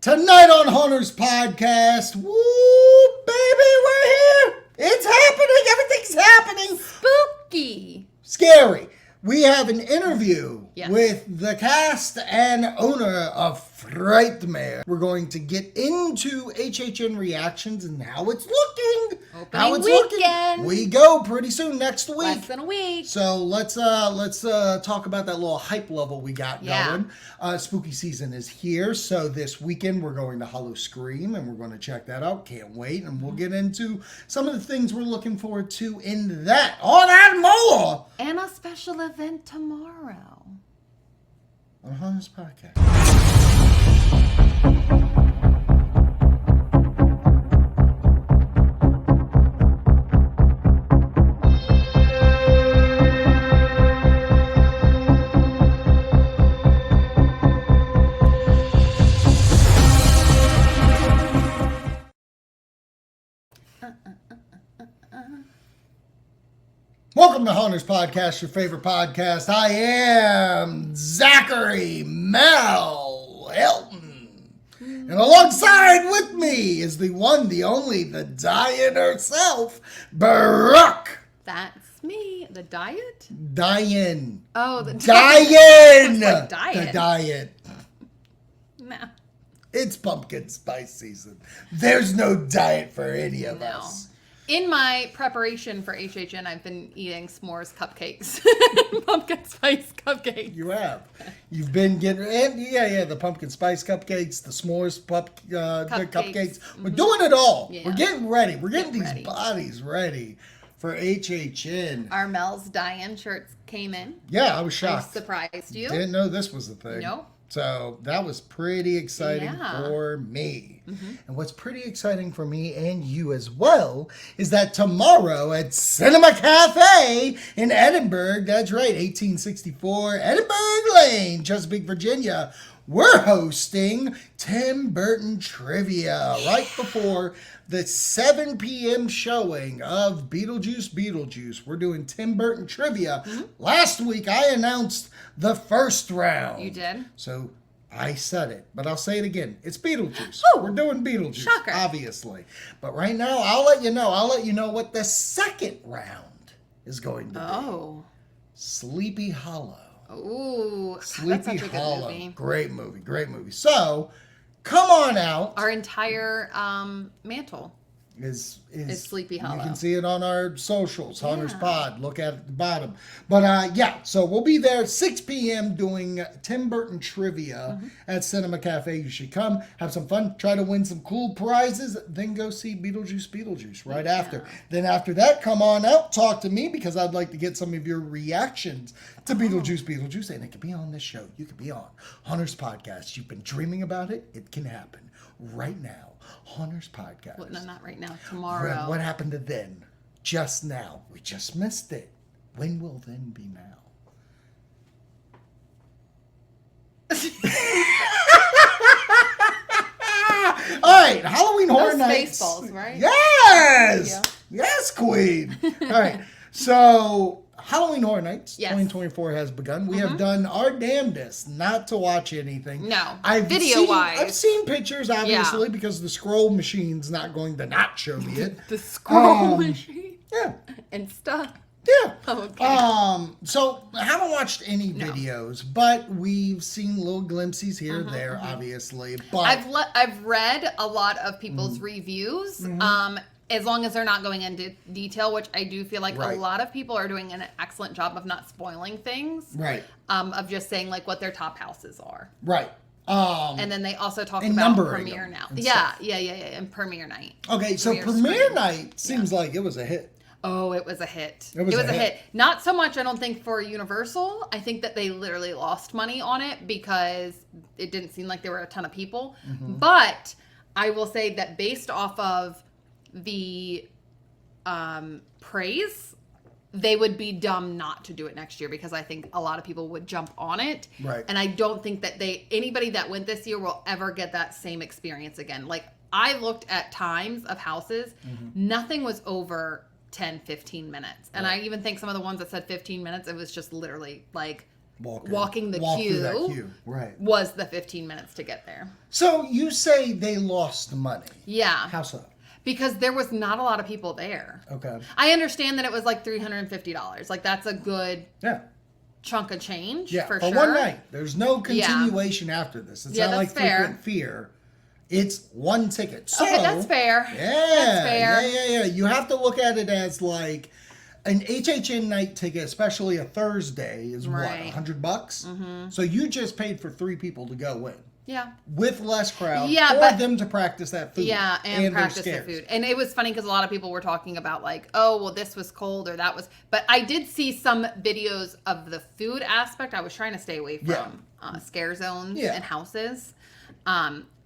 Tonight on Hunter's Podcast, woo, baby, we're here. It's happening. Everything's happening. Spooky. Scary. We have an interview Yes. with the cast and owner of Frightmare. We're going to get into HHN reactions and how it's looking. Opening weekend. We go pretty soon next week. Less than a week. So let's talk about that little hype level we got going. Spooky season is here, so this weekend we're going to Howl-O-Scream and we're going to check that out. Can't wait, and we'll get into some of the things we're looking forward to in that. All that and more. And a special event tomorrow. On Hunter's Podcast. Welcome to Hunter's Podcast, your favorite podcast. I am Zachary Mel Hilton. And alongside with me is the one, the only, the Diane herself, Brooke. That's me. The diet? Diane. Oh, the Diane. Like diet. The diet. No. It's pumpkin spice season. There's no diet for any of us. In my preparation for HHN, I've been eating s'mores cupcakes. Pumpkin spice cupcakes. You have. You've been getting, and the pumpkin spice cupcakes, the s'mores cupcakes. We're doing it all. Yeah. We're getting ready. We're getting these ready. bodies ready for HHN. Our Mel's Diane shirts came in. Yeah, I was I shocked. surprised you. Didn't know this was a thing. Nope. So that was pretty exciting Yeah. for me. And what's pretty exciting for me and you as well is that tomorrow at Cinema Cafe in Edinburgh, that's right, 1864 Edinburgh Lane, Chesapeake, Virginia, we're hosting Tim Burton Trivia right before the 7 p.m. showing of Beetlejuice. We're doing Tim Burton Trivia. Last week, I announced the first round. You did? So I said it, but I'll say it again. It's Beetlejuice. Oh, we're doing Beetlejuice, shocker. obviously. But right now, I'll let you know. I'll let you know what the second round is going to be. Oh. Sleepy Hollow. Ooh. Sleepy That's such a good Hollow. movie. Great movie. So, come on out. Our entire mantle Is Sleepy Hollow. You can see it on our socials, Hunter's Pod. Look at the bottom. But so we'll be there at 6 p.m. doing Tim Burton Trivia at Cinema Cafe. You should come, have some fun, try to win some cool prizes, then go see Beetlejuice right after. Then after that, come on out, talk to me, because I'd like to get some of your reactions to Beetlejuice, and it could be on this show. You could be on Hunter's Podcast. You've been dreaming about it. It can happen right now. Hunter's Podcast. Well, no, not right now. Tomorrow. What happened to then? Just now. We just missed it. When will then be now? All right, Halloween Horror Nights. Spaceballs, right? Yes! Yeah. Yes, Queen. All right, so Halloween Horror Nights Yes. 2024 has begun. We have done our damnedest not to watch anything. No. I've Video-wise. seen pictures, obviously, because the scroll machine's not going to not show me it. The scroll machine. Yeah. And stuff. Yeah. Okay. So I haven't watched any videos, but we've seen little glimpses here and there, obviously. But I've read a lot of people's reviews. As long as they're not going into detail, which I do feel like a lot of people are doing an excellent job of not spoiling things. Right. Of just saying like what their top houses are. Right. And then they also talk and about numbering premiere them now. and Yeah, stuff. and premiere night. Okay, so premiere screen. night seems like it was a hit. Oh, it was a hit. It was a hit. Not so much, I don't think, for Universal. I think that they literally lost money on it because it didn't seem like there were a ton of people. But I will say that based off of the praise, they would be dumb not to do it next year because I think a lot of people would jump on it. Right. And I don't think that anybody that went this year will ever get that same experience again. Like, I looked at times of houses. Nothing was over 10, 15 minutes. And I even think some of the ones that said 15 minutes, it was just literally like walking the walk queue, through that queue. Right. was the 15 minutes to get there. So you say they lost money. Yeah. How so? Because there was not a lot of people there. Okay. I understand that it was like $350. Like, that's a good chunk of change, for sure. one night. There's no continuation after this. It's not like Frequent Fear. It's one ticket. So, okay, that's fair. Yeah. That's fair. Yeah. You have to look at it as like an HHN night ticket, especially a Thursday, is what, $100? Mm-hmm. So you just paid for 3 people to go in. Yeah. With less crowd for them to practice that food. Yeah, and practice the food. And it was funny because a lot of people were talking about like, oh, well, this was cold or that was. But I did see some videos of the food aspect. I was trying to stay away from scare zones and houses.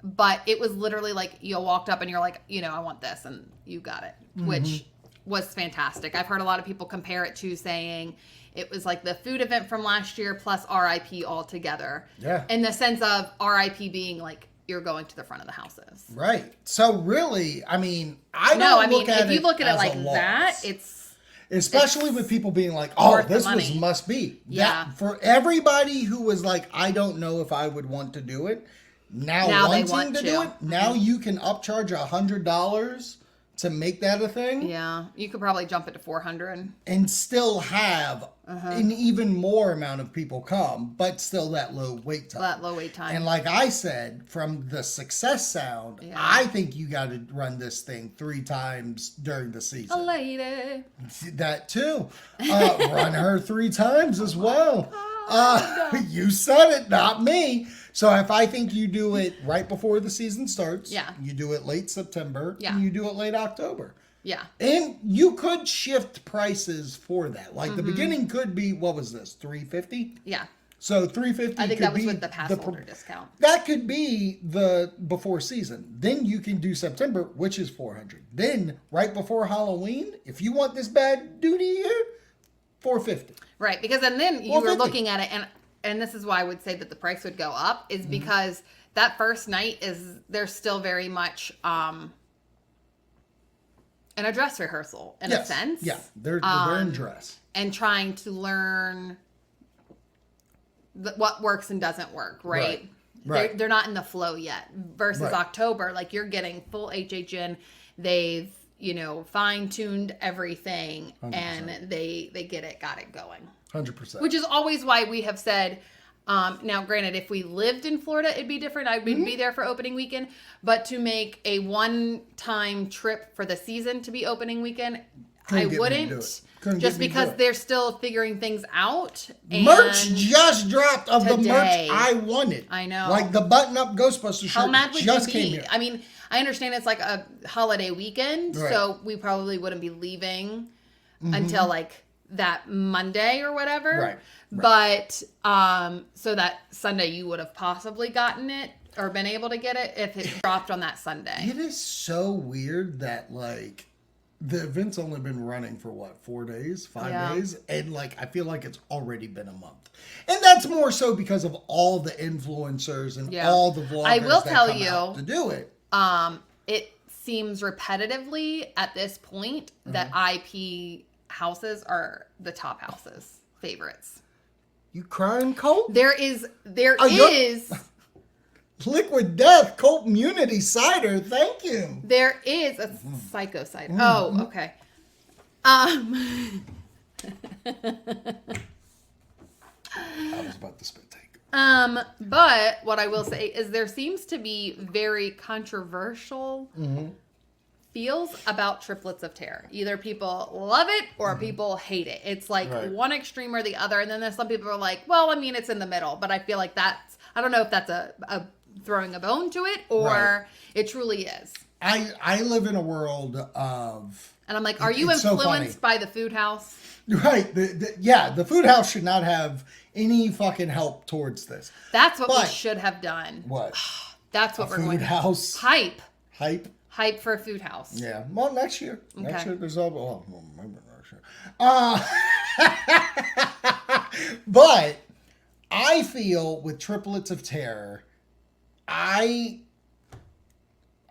But it was literally like you walked up and you're like, I want this. And you got it, which was fantastic. I've heard a lot of people compare it to saying it was like the food event from last year plus RIP all together. Yeah. In the sense of RIP being like you're going to the front of the houses. Right. So really, I mean, if you look at it like that, it's especially with people being like, "Oh, this was must be." Yeah. For everybody who was like, "I don't know if I would want to do it," now wanting to do it, now you can upcharge $100 to make that a thing. Yeah, you could probably jump it to $400 and still have an even more amount of people come, but still that low wait time. And like I said, from the success sound, I think you got to run this thing 3 times during the season. A lady. That too. Run her 3 times as well. You said it, not me. So if I think you do it right before the season starts, you do it late September, and you do it late October. Yeah. And you could shift prices for that. Like the beginning could be, what was this, $350? Yeah. So $350 I think that was with the pass holder discount. That could be the before season. Then you can do September, which is $400. Then right before Halloween, if you want this bad duty year, $450. Right, because then you were looking at it, and this is why I would say that the price would go up, is because that first night there's still very much in a dress rehearsal in a sense. Yeah, they're in dress. And trying to learn what works and doesn't work, right? They're not in the flow yet. Versus October, like you're getting full HHN. They've fine-tuned everything 100%. And they got it going. 100%. Which is always why we have said, now granted, if we lived in Florida, it'd be different. I would be there for opening weekend. But to make a one-time trip for the season to be opening weekend, I wouldn't. Just because they're still figuring things out. And merch just dropped of the merch I wanted. I know. Like the button-up Ghostbusters shirt How mad would just you came be? here. I mean, I understand it's like a holiday weekend, so we probably wouldn't be leaving until like that Monday or whatever. But so that Sunday you would have possibly gotten it or been able to get it if it dropped on that Sunday. It is so weird that like the event's only been running for what, 4 days, 5 days, and like I feel like it's already been a month, and that's more so because of all the influencers and all the vloggers. I will tell come out to do it. It seems repetitively at this point that IP houses are the top houses favorites. You crying, Colt? There is Liquid Death Colt Immunity Cider. Thank you. There is a Psycho Cider. Oh, okay. I was about to spit take. But what I will say is there seems to be very controversial feels about Triplets of Terror. Either people love it or people hate it. It's like one extreme or the other. And then there's some people who are like, well, I mean, it's in the middle. But I feel like I don't know if that's a throwing a bone to it or it truly is. I live in a world of... And I'm like, are you influenced by the food house? Right. The food house should not have any fucking help towards this. That's what we should have done. What? That's what we're going to do. Food house? Hype. Hype for a food house. Yeah. Well, next year. Okay. Next year there's maybe next year. But I feel with Triplets of Terror, I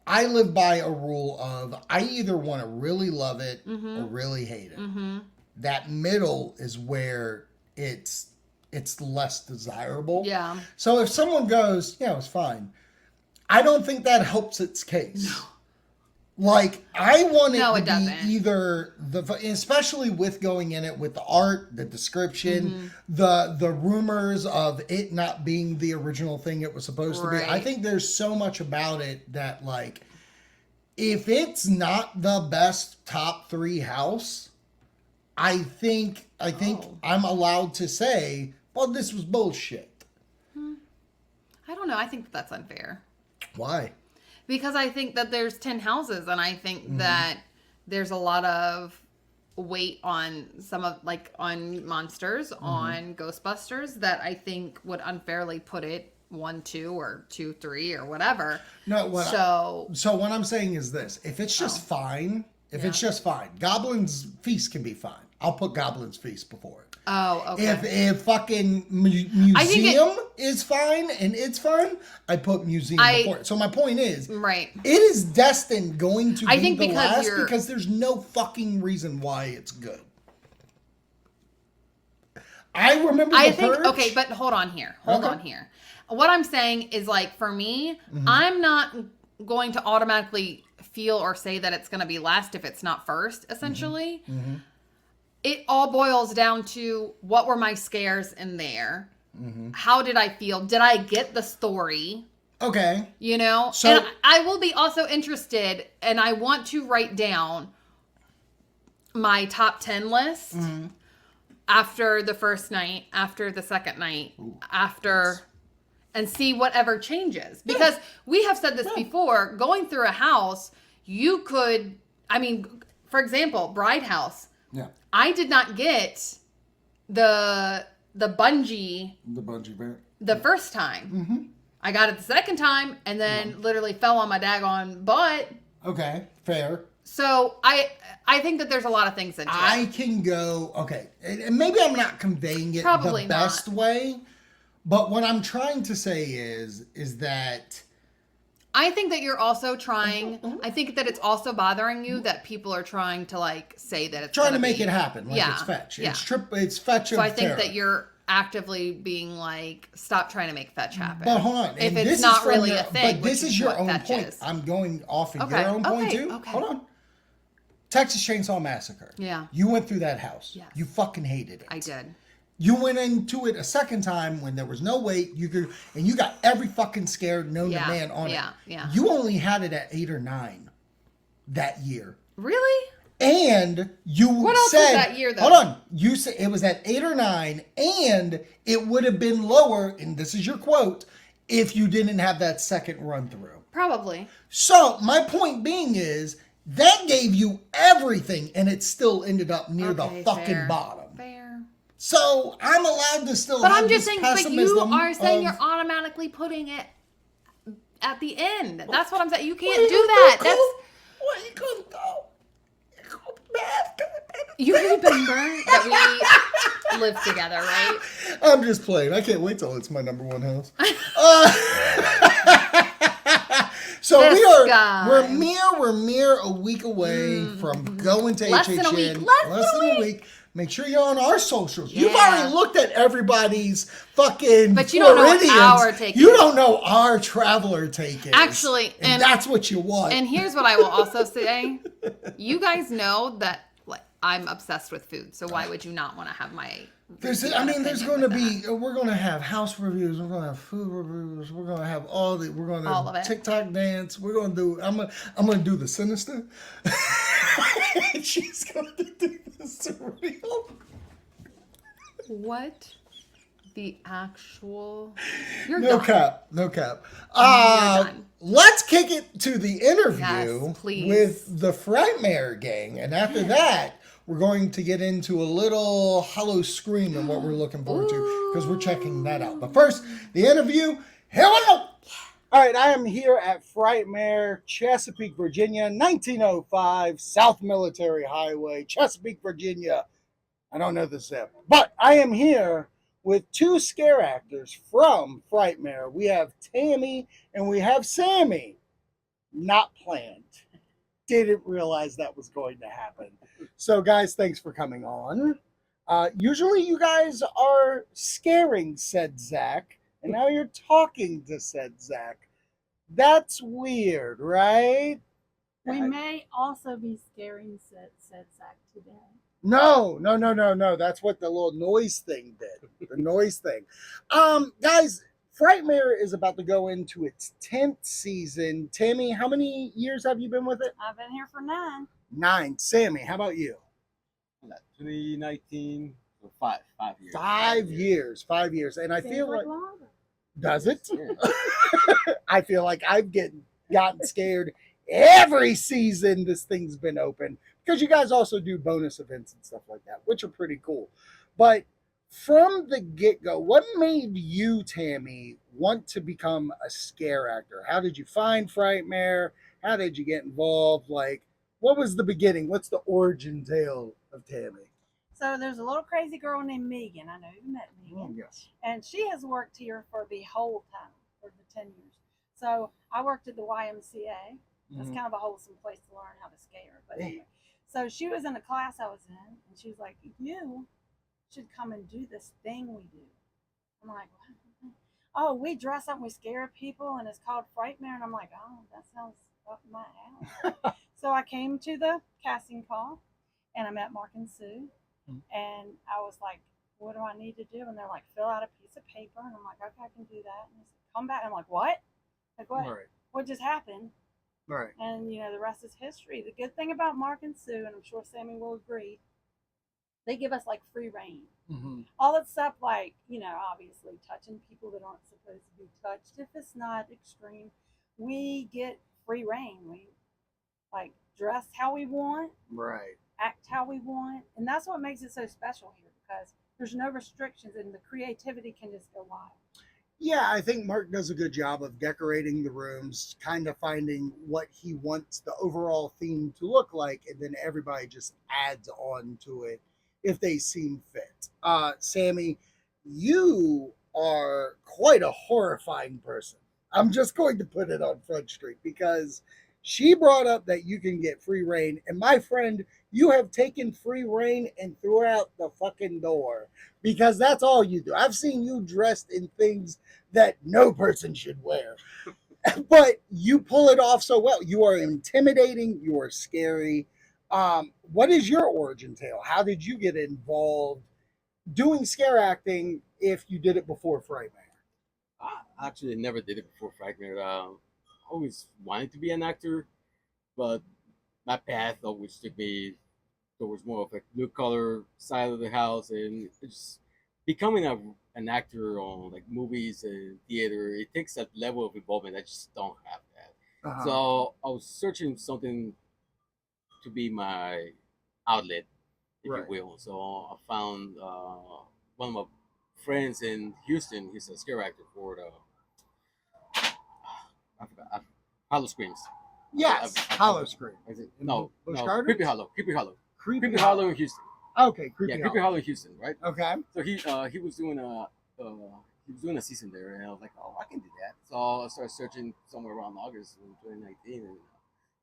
live by a rule of I either want to really love it or really hate it. That middle is where it's it's less desirable. Yeah. So if someone goes, yeah, it was fine, I don't think that helps its case. No. Like, I want it to be either especially with going in it with the art, the description, the rumors of it not being the original thing it was supposed to be. I think there's so much about it that, like, if it's not the best top 3 house, I think I'm allowed to say, well, this was bullshit. I don't know. I think that's unfair. Why? Because I think that there's 10 houses, and I think that there's a lot of weight on on Monsters, on Ghostbusters, that I think would unfairly put it 1, 2, or 2, 3, or whatever. No, so what I'm saying is this: if it's just fine, it's just fine. Goblin's Feast can be fine. I'll put Goblin's Feast before it. Oh, okay. If fucking museum is fine and it's fine, I put museum before it. So my point is, it is destined going to be the last because there's no fucking reason why it's good. I remember Purge. Okay, but hold on here. Hold on here. What I'm saying is, like, for me, I'm not going to automatically feel or say that it's going to be last if it's not first, essentially. It all boils down to what were my scares in there? How did I feel? Did I get the story? Okay. You know? So, and I will be also interested, and I want to write down my top 10 list after the first night, after the second night, and see whatever changes. Because we have said this before, going through a house, you could, for example, Bride House. Yeah. I did not get the bungee bear the first time. I got it the second time and then literally fell on my daggone butt. Okay, fair. So I think that there's a lot of things into it. I can go, okay, and maybe I'm not conveying it the best way, but what I'm trying to say is that I think that you're also trying. I think that it's also bothering you that people are trying to, like, say that it's trying to make it happen. Like, it's fetch. Yeah. It's fetch. So I think that you're actively being like, stop trying to make fetch happen. But hold on, if it's not really a thing. But this is your own point. I'm going off of your own point too. Okay. Hold on. Texas Chainsaw Massacre. Yeah. You went through that house. Yes. You fucking hated it. I did. You went into it a second time when there was no wait. And you got every fucking scared known to man on it. Yeah. You only had it at 8 or 9 that year. Really? And you what else said, was that year, though? Hold on. You said it was at 8 or 9, and it would have been lower, and this is your quote, if you didn't have that second run through. Probably. So my point being is that gave you everything, and it still ended up near the fucking bottom. Fair. So I'm allowed to still. But I'm just saying. But you are saying you're automatically putting it at the end. That's what I'm saying. You can't do that. Where you gonna go? You remember that we lived together, right? I'm just playing. I can't wait till it's my number 1 house. So we're mere a week away from going to Less HHN. than a week. Less than a week. Make sure you're on our socials. Yeah. You've already looked at everybody's fucking But you don't know what our take is. You don't know our traveler take is. Actually, and that's what you want. And here's what I will also say. You guys know that, like, I'm obsessed with food. So why would you not want to have my... there's going to be... We're going to have house reviews. We're going to have food reviews. We're going to have all of it. TikTok dance. We're going to do... I'm going to do the sinister. She's going to do the surreal. What the actual... You're no done. cap. No cap. Done. Let's kick it to the interview Yes, please. with the Frightmare gang. And after that, we're going to get into a little Howl-O-Scream and what we're looking forward to because we're checking that out. But first, the interview. Here we go. All right, I am here at Frightmare, Chesapeake, Virginia, 1905 South Military Highway, Chesapeake, Virginia. I don't know the zip, but I am here with 2 scare actors from Frightmare. We have Tammy and we have Sammy. Not planned. Didn't realize that was going to happen. So, guys, thanks for coming on. Usually you guys are scaring said Zak, and now you're talking to said Zak. That's weird, right? We may also be scaring said Zak today. No, no, no, no, no. That's what the little noise thing did. The noise thing. Guys, Frightmare is about to go into its 10th season. Tammy, how many years have you been with it? I've been here for 9. 9. Sammy, how about you? 2019, so 5 years. 5 years. 5 years. And I Seems feel like, longer. does it? Yeah. I feel like I've gotten scared every season this thing's been open, because you guys also do bonus events and stuff like that, which are pretty cool. But from the get-go, what made you, Tammy, want to become a scare actor? How did you find Frightmare? How did you get involved? Like, what was the beginning? What's the origin tale of Tammy? So there's a little crazy girl named Megan. I know you met Megan. Yes. And she has worked here for the whole time, for the 10 years. So I worked at the YMCA. That's kind of a wholesome place to learn how to scare. But anyway, so she was in a class I was in, and she was like, "You should come and do this thing we do." I'm like, "What?" "Oh, we dress up and we scare people, and it's called Frightmare." And I'm like, "Oh, that sounds up my alley." So I came to the casting call, and I met Mark and Sue, and I was like, "What do I need to do?" And they're like, "Fill out a piece of paper." And I'm like, "Okay, I can do that." And they said, "Come back." And I'm like, "What? Like what? Right. What just happened?" Right. And, the rest is history. The good thing about Mark and Sue, and I'm sure Sammy will agree, they give us like free reign. Mm-hmm. All that stuff, like, obviously touching people that aren't supposed to be touched, if it's not extreme, we get free reign. We like dress how we want, Right. act how we want. And that's what makes it so special here, because there's no restrictions and the creativity can just go wild. Yeah, I think Mark does a good job of decorating the rooms, kind of finding what he wants the overall theme to look like, and then everybody just adds on to it if they seem fit. Sammy, you are quite a horrifying person. I'm just going to put it on Front Street, because she brought up that you can get free reign, and my friend, you have taken free reign and threw out the fucking door, because that's all you do. I've seen you dressed in things that no person should wear, but you pull it off so well. You are intimidating. You are scary. What is your origin tale? How did you get involved doing scare acting if you did it before Frightmare? I actually never did it before Frightmare. I always wanted to be an actor, but my path always took me towards more of a blue collar side of the house, and it's becoming an actor on like movies and theater. It takes that level of involvement. I just don't have that. Uh-huh. So I was searching something to be my outlet, if Right. you will. So I found one of my friends in Houston. He's a scare actor for the I forgot. Howl-O-Screams. Yes, Howl-O-Scream. Is it? In No, Busch no. Gardens? Creepy Hollow. Creepy Creepy Hollow in Houston. Okay, Creepy Yeah, Hollow. Creepy Hollow in Houston, right? Okay. So he was doing a season there, and I was like, oh, I can do that. So I started searching somewhere around August in 2019, and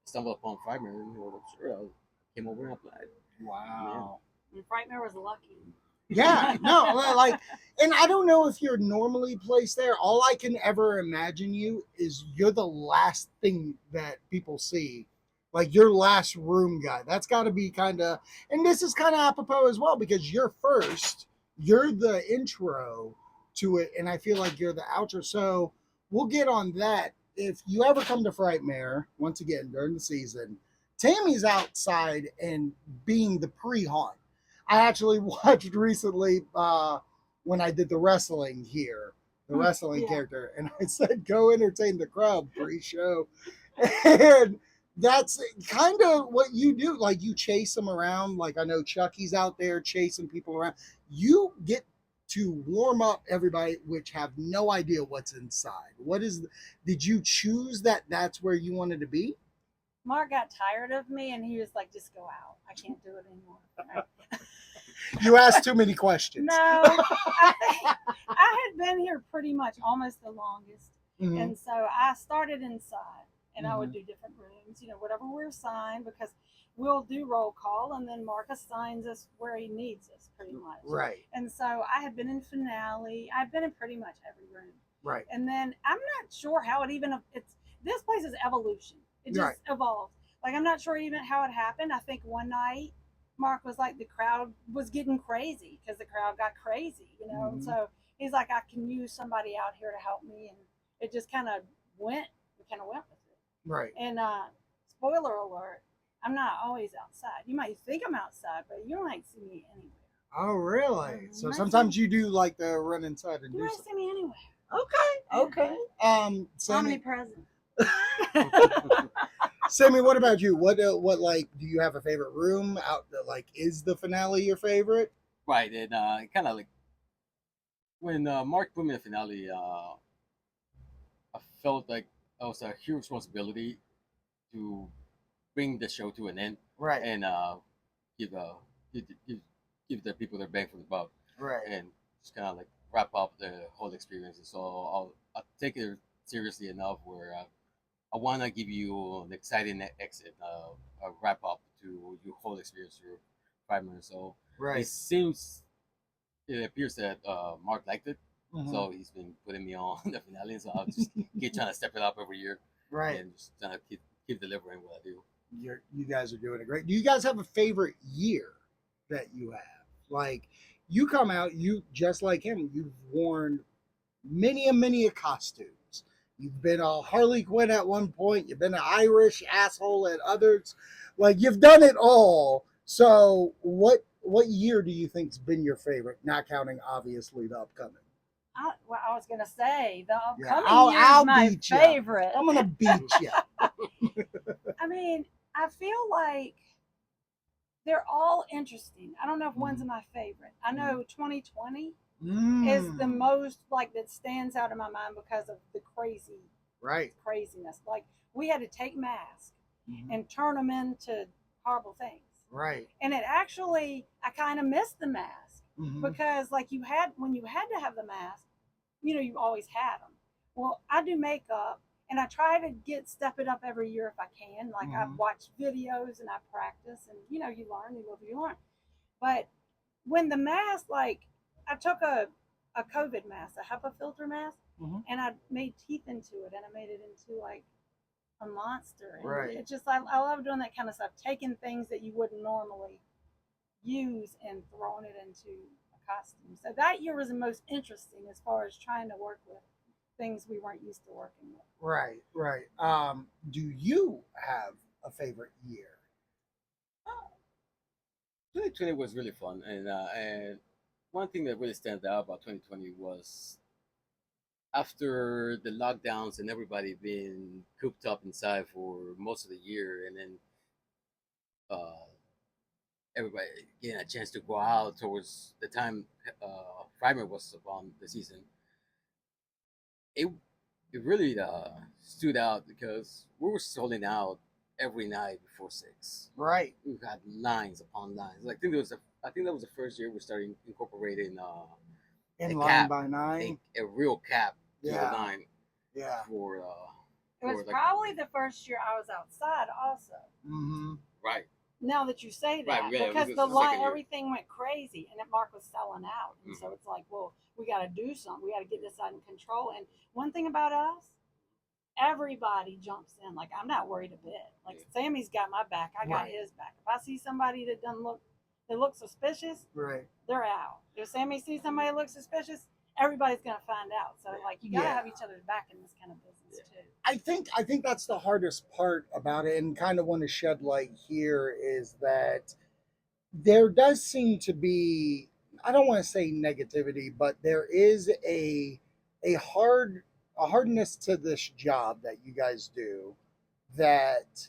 stumbled upon Frightmare, and I was like, sure, I came over and applied. Wow. And Frightmare was lucky. Yeah, no, like, and I don't know if you're normally placed there. All I can ever imagine you is you're the last thing that people see, like your last room guy. That's got to be kind of, and this is kind of apropos as well, because you're first, you're the intro to it, and I feel like you're the outro. So we'll get on that. If you ever come to Frightmare, once again, during the season, Tammy's outside and being the pre-haunt. I actually watched recently when I did the wrestling here, the wrestling character, and I said, go entertain the crowd pre-show. And that's kind of what you do. Like, you chase them around. Like, I know Chucky's out there chasing people around. You get to warm up everybody, which have no idea what's inside. Did you choose that's where you wanted to be? Mark got tired of me, and he was like, just go out. I can't do it anymore. Right? You asked too many questions. No, I had been here pretty much almost the longest. Mhm. And so I started inside. and I would do different rooms, whatever we're assigned, because we'll do roll call, and then Mark assigns us where he needs us, pretty much. Right. And so I have been in finale. I've been in pretty much every room. Right. And then I'm not sure how this place is evolution. It just evolved. Like, I'm not sure even how it happened. I think one night Mark was like, the crowd was getting crazy because the crowd got crazy, and so he's like, I can use somebody out here to help me, and it just kind of went with it. Right. And spoiler alert, I'm not always outside. You might think I'm outside, but you might see me anywhere. Oh, really? So sometimes you do like to run inside and You do might something. see me anywhere. Okay. Sammy, Omnipresent. Sammy, what about you? What like, do you have a favorite room out that, like, is the finale your favorite? Right, and kind of like when Mark put me in the finale, I felt like it was a huge responsibility to bring the show to an end, Right. and give the people their bang for the buck, Right. and just kind of like wrap up the whole experience. And so I'll take it seriously enough where I want to give you an exciting exit, a wrap up to your whole experience through 5 minutes. So Right. it appears that Mark liked it, so he's been putting me on the finale. So I'll just keep trying to step it up every year, Right. and just trying to keep delivering what I do. You guys are doing it great. Do you guys have a favorite year that you have? Like, you come out, you just like him, you've worn many a costumes. You've been a Harley Quinn at one point, you've been an Irish asshole at others. Like, you've done it all. So what year do you think's been your favorite? Not counting, obviously, the upcoming. I was gonna say the upcoming I'll year is my beat ya. favorite. I'm gonna beat you. I mean, I feel like they're all interesting. I don't know if one's my favorite. I know 2020 is the most, like, that stands out in my mind because of the craziness. Like, we had to take masks and turn them into horrible things. Right. And it actually, I kind of missed the mask because, like, when you had to have the mask, you always had them. Well, I do makeup, and I try to step it up every year if I can. Like, I watch videos and I practice, and you learn, you live, you learn. But when the mask, like, I took a COVID mask, a HEPA filter mask, and I made teeth into it, and I made it into, like, a monster. And right. It's just, I love doing that kind of stuff, taking things that you wouldn't normally use and throwing it into a costume. So that year was the most interesting as far as trying to work with things we weren't used to working with. Right. Do you have a favorite year? 2020 was really fun, and one thing that really stands out about 2020 was after the lockdowns and everybody being cooped up inside for most of the year, and then everybody getting a chance to go out towards the time Frightmare was upon the season. It really stood out because we were selling out every night before 6. Right. We had lines upon lines. Like, I think that was the first year we started incorporating in line cap, by 9. a real cap to the line. Yeah. For it was probably the first year I was outside also. Right. Now that you say that, right, yeah, because the line, everything went crazy, and Mark was selling out, and so it's like, well, we got to do something. We got to get this under control. And one thing about us, everybody jumps in. Like, I'm not worried a bit. Like, Sammy's got my back. I got his back. If I see somebody that looks suspicious, they're out. If Sammy sees somebody that looks suspicious, everybody's gonna find out. So, like, you gotta have each other's back in this kind of business too. I think that's the hardest part about it, and kind of want to shed light here, is that there does seem to be, I don't want to say negativity, but there is a hardness to this job that you guys do, that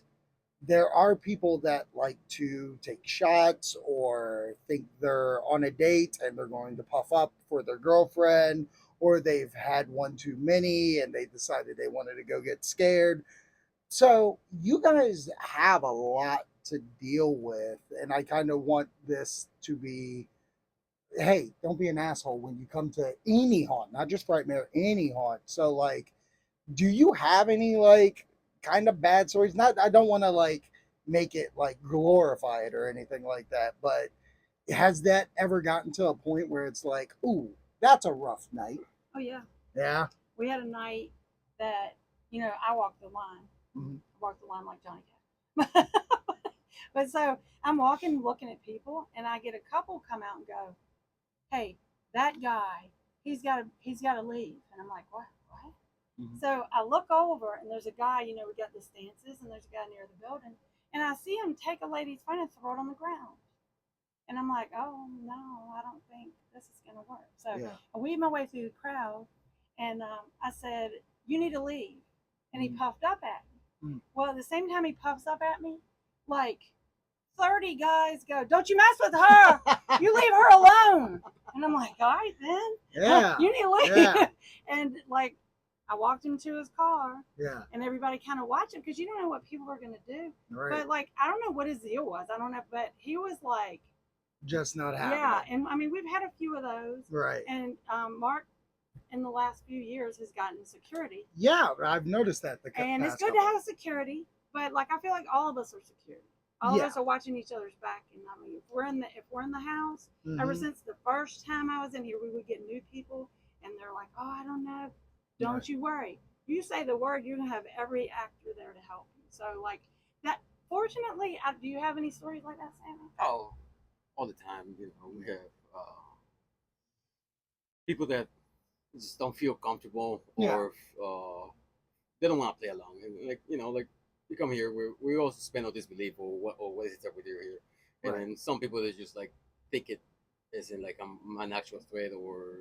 there are people that like to take shots or think they're on a date and they're going to puff up for their girlfriend, or they've had one too many and they decided they wanted to go get scared. So you guys have a lot to deal with, and I kind of want this to be, hey, don't be an asshole when you come to any haunt, not just Frightmare, any haunt. So, like, do you have any, like, kind of bad stories. Not, I don't want to like make it like glorify it or anything like that, but has that ever gotten to a point where it's like, ooh, that's a rough night? Oh yeah. Yeah. We had a night that, you know, I walked the line. Mhm. I walked the line like Johnny Cash. But so I'm walking, looking at people, and I get a couple come out and go, "Hey, that guy, he's got to leave." And I'm like, "What? What?" Mhm. So I look over, and there's a guy. You know, we got the stances, and there's a guy near the building, and I see him take a lady's phone and throw it on the ground. And I'm like, "Oh no, I don't think this is gonna work." So Yeah. I weaved my way through the crowd, and I said, "You need to leave." And he puffed up at me. Mm. Well, at the same time he puffs up at me, like 30 guys go, "Don't you mess with her! You leave her alone!" And I'm like, "All right then, Yeah. you need to leave." Yeah. And like, I walked him to his car, Yeah. and everybody kind of watched him because you don't know what people are gonna do. Right. But like, I don't know what his deal was. I don't know, but he was like, Just not happening. yeah. And I mean, we've had a few of those. Right. And Mark, in the last few years, has gotten security. Yeah, I've noticed that. And it's good to have security, but like I feel like all of us are security. All of us are watching each other's back. And I mean, if we're in the house, ever since the first time I was in here, we would get new people, and they're like, "Oh, I don't know." Don't you worry. You say the word, you have every actor there to help you. So like that. Fortunately, do you have any stories like that, Sammy? Oh, all the time. You know, we have people that just don't feel comfortable, or they don't want to play along. And like, you know, like you come here, we also suspend all disbelief, or what is it that we do here? And then some people that just like take it as in like I'm an actual threat, or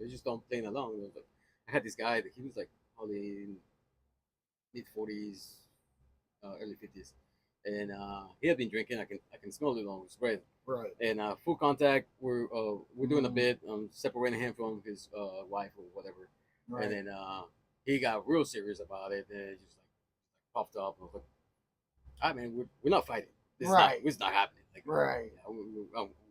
they just don't play along. You know, like, I had this guy that he was like probably in mid-40s, early 50s, and he had been drinking. I can smell it on his breath. Right. And full contact, we're doing a bit, separating him from his wife or whatever. Right. And then he got real serious about it, and it just like popped up. And I was like, "I mean, we're not fighting. This is not happening. Like, Right.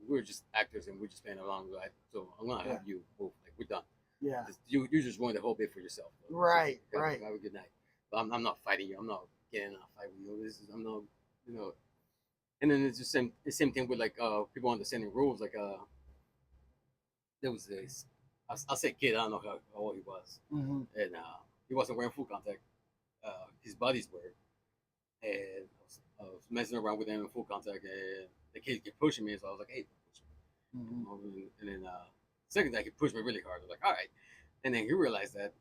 We're just actors, and we're just playing along. Right? So I'm gonna have you move. Like, we're done. Yeah. You just ruined the whole bit for yourself. Right. So, Right. Have a good night. But I'm not fighting you. I'm not getting in a fight with you. I'm not, you know." And then it's just the same thing with like people understanding rules. Like there was this, I'll say kid. I don't know how old he was, and he wasn't wearing full contact. His buddies were, and I was messing around with him in full contact, and the kid kept pushing me. So I was like, "Hey, push me." And then second time he pushed me really hard. I was like, "All right," and then he realized that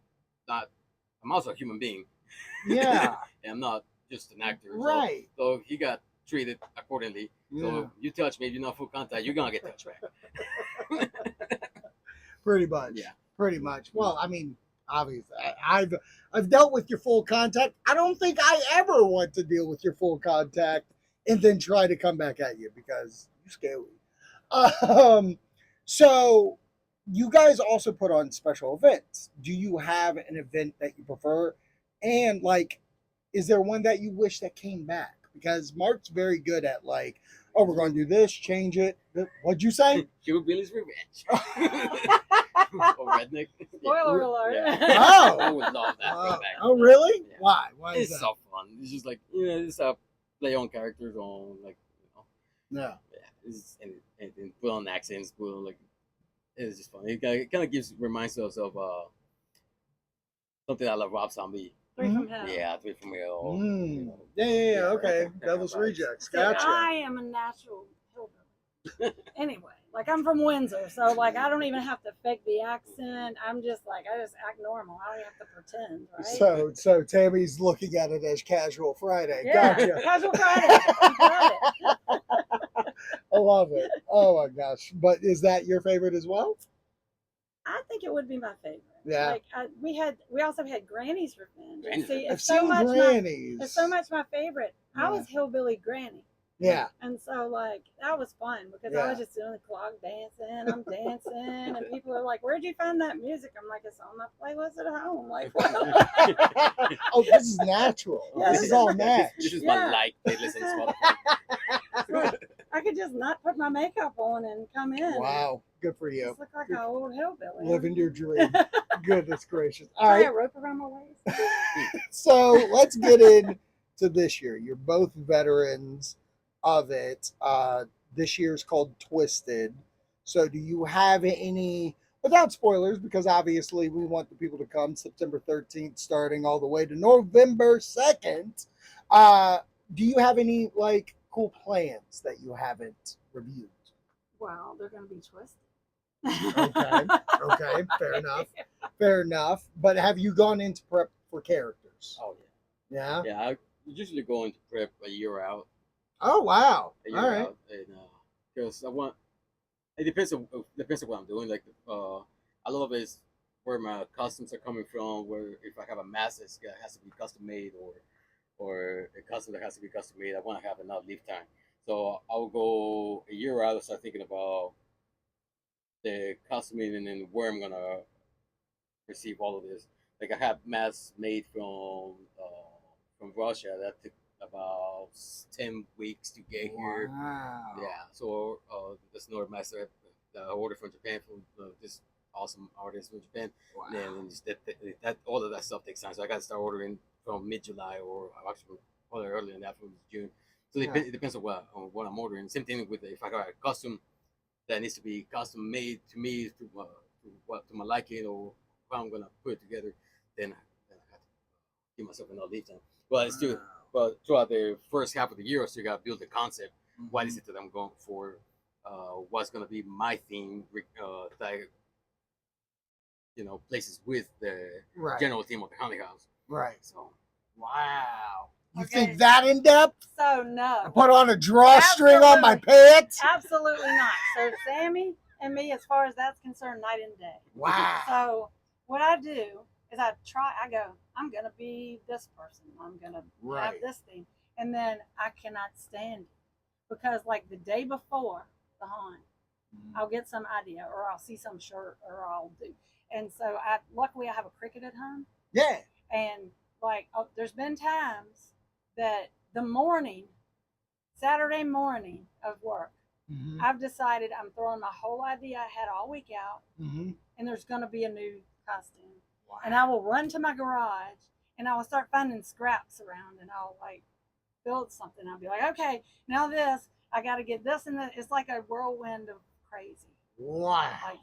I'm also a human being. Yeah. And I'm not just an actor. Right. So he got treated accordingly. So you touch me, you're not full contact, you're gonna get touched back. Pretty much. Yeah. Pretty much. Well, I mean, obviously, I've dealt with your full contact. I don't think I ever want to deal with your full contact and then try to come back at you because you're scary. So you guys also put on special events. Do you have an event that you prefer? And like, is there one that you wish that came back? Because Mark's very good at like, oh, we're going to do this, change it. What'd you say? Hillbilly's Revenge. Or Redneck. Spoiler alert. Yeah. Oh. I would love that. Oh, back. oh, really? Yeah. Why? Why is It's that? so fun. It's just like, it's play on characters on like, Yeah. It's, and put on accents, put on like, it's just fun. It kind of reminds us of something I love, Rob Zombie. Three from Hell. Yeah, Three from Hell. Yeah. Okay. Right. Devil's Right. Rejects. See, Gotcha. I am a natural hillbilly. Anyway, like I'm from Windsor, so like I don't even have to fake the accent. I'm just like I just act normal. I don't even have to pretend, right? So Tammy's looking at it as Casual Friday. Yeah, Gotcha. Casual Friday. You got it. I love it. Oh my gosh. But is that your favorite as well? I think it would be my favorite. Yeah. Like we also had Granny's Revenge. Granny's See, I've it's so seen much Grannies. it's so much my favorite. I was Hillbilly Granny. Yeah. And so, like, that was fun because I was just doing the clog dancing. I'm dancing, and people are like, "Where'd you find that music?" I'm like, "It's on my playlist at home." Like, Oh, this is natural. Yeah. This is all match. This is Yeah. my like playlist in Spotify. I could just not put my makeup on and come in. Wow, good for And you. just look like an old hillbilly. Living your dream. Goodness gracious. All Tie right, a rope around my waist. so let's get into this year. You're both veterans of it. This year's called Twisted. So do you have any, without spoilers, because obviously we want the people to come September 13th, starting all the way to November 2nd. Do you have any like cool plans that you haven't reviewed? Well, they're going to be twisted. Okay, fair enough. Fair enough. But have you gone into prep for characters? Oh Yeah. yeah. I usually go into prep a year out. Oh wow. A year All right. out, and because I want. It depends on what I'm doing. Like a lot of it is where my customs are coming from. Where if I have a mask that has to be custom made, or a custom that has to be custom made, I want to have enough lead time. So I'll go a year out and start thinking about the costuming and then where I'm gonna receive all of this. Like I have masks made from Russia that took about 10 weeks to get here. Wow. Yeah, so there's another mask that I ordered from Japan from this awesome artist from Japan. Wow. And just that all of that stuff takes time. So I got to start ordering from mid-July or actually probably earlier than that from June. So it depends on what I'm ordering. Same thing with if I got a custom that needs to be custom made to me to my liking or how I'm gonna put it together, then I have to give myself another lead time. But it's still, but throughout the first half of the year, I still got to build the concept. What is it that I'm going for? What's gonna be my theme? That places with the Right. general theme of the haunted house. Right. So Wow. You Okay. think that in depth? So I no, put on a drawstring on my pants? absolutely not. So Sammy and me, as far as that's concerned, night and day. Wow. So what I do is I go, I'm gonna be this person. I'm gonna have Right. this thing, and then I cannot stand it because like the day before the haunt, I'll get some idea or I'll see some shirt or I'll do. And so luckily I have a Cricut at home. Yeah. And like, there's been times that Saturday morning of work, Mm-hmm. I've decided I'm throwing my whole idea I had all week out, Mm-hmm. and there's going to be a new costume. Wow. And I will run to my garage and I will start finding scraps around and I'll like build something. I'll be like, okay, now this, I got to get this and that. It's like a whirlwind of crazy. Wow. Like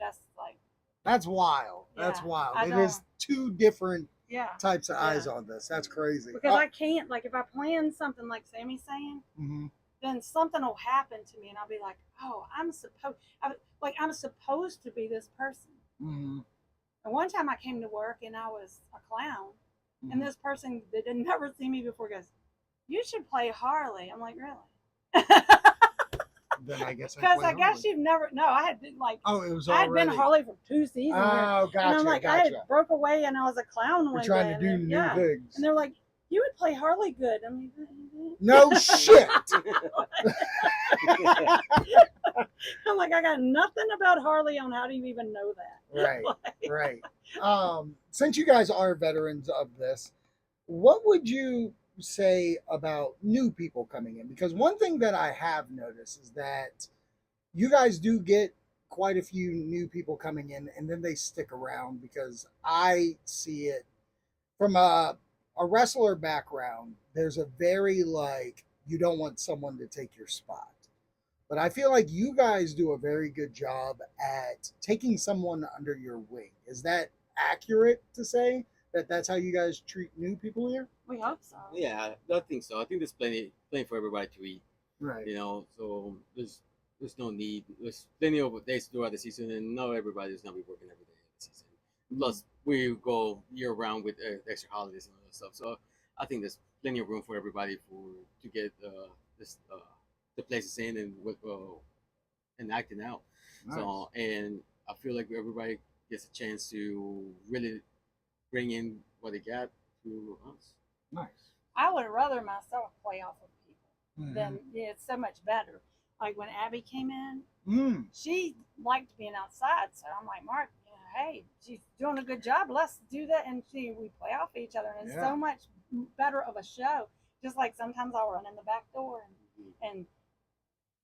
That's wild. Yeah, That's wild. I It don't- is two different yeah. types of eyes Yeah. on this. That's crazy. Because I can't, like, if I plan something like Sammy's saying, Mhm. then something will happen to me, and I'll be like, "Oh, I'm supposed to be this person." Mhm. And one time I came to work and I was a clown, Mhm. and this person that had never seen me before goes, "You should play Harley." I'm like, "Really?" Then I guess Because play I guess Harley. you've never. No, I had been like. Oh, it was I had already. been Harley for 2 seasons. Oh, gotcha. and I'm like, I gotcha. had broke away and I was a clown We're one trying day. to do and then, new yeah. things. And they're like, "You would play Harley good." I'm like, No shit. I'm like, I got nothing about Harley on how do you even know that? Right. Right. Since you guys are veterans of this, what would you say about new people coming in? Because one thing that I have noticed is that you guys do get quite a few new people coming in and then they stick around because I see it from a wrestler background. There's a very like, you don't want someone to take your spot. But I feel like you guys do a very good job at taking someone under your wing. Is that accurate to say that that's how you guys treat new people here? We hope so. Yeah, I think so. I think there's plenty for everybody to eat. Right. So there's no need. There's plenty of days throughout the season, and not everybody's gonna be working every day of the season. Plus, we go year round with extra holidays and all that stuff. So I think there's plenty of room for everybody to get the places in and acting out. Nice. So and I feel like everybody gets a chance to really bring in what they got to us. Nice. I would rather myself play off of people Mhm. than it's so much better. Like when Abby came in, Mm. she liked being outside, so I'm like, Mark, hey, she's doing a good job. Let's do that, and we play off each other, and it's Yeah. so much better of a show. Just like sometimes I'll run in the back door and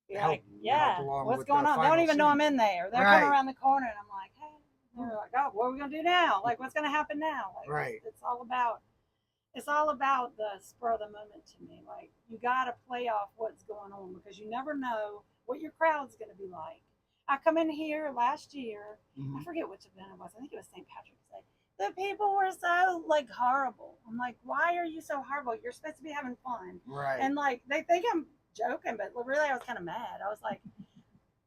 Be help like, yeah, along what's with going the on? They don't final even know I'm scene. in there. They're Right. coming around the corner, and I'm like, hey. They're like, oh, what are we gonna do now? Like, what's gonna happen now? Like, Right. It's all about the spur of the moment to me. Like, you gotta play off what's going on because you never know what your crowd's gonna be like. I come in here last year. I forget which event it was. I think it was St. Patrick's Day. The people were so like horrible. I'm like, why are you so horrible? You're supposed to be having fun. Right. And like they think I'm joking, but really I was kind of mad. I was like,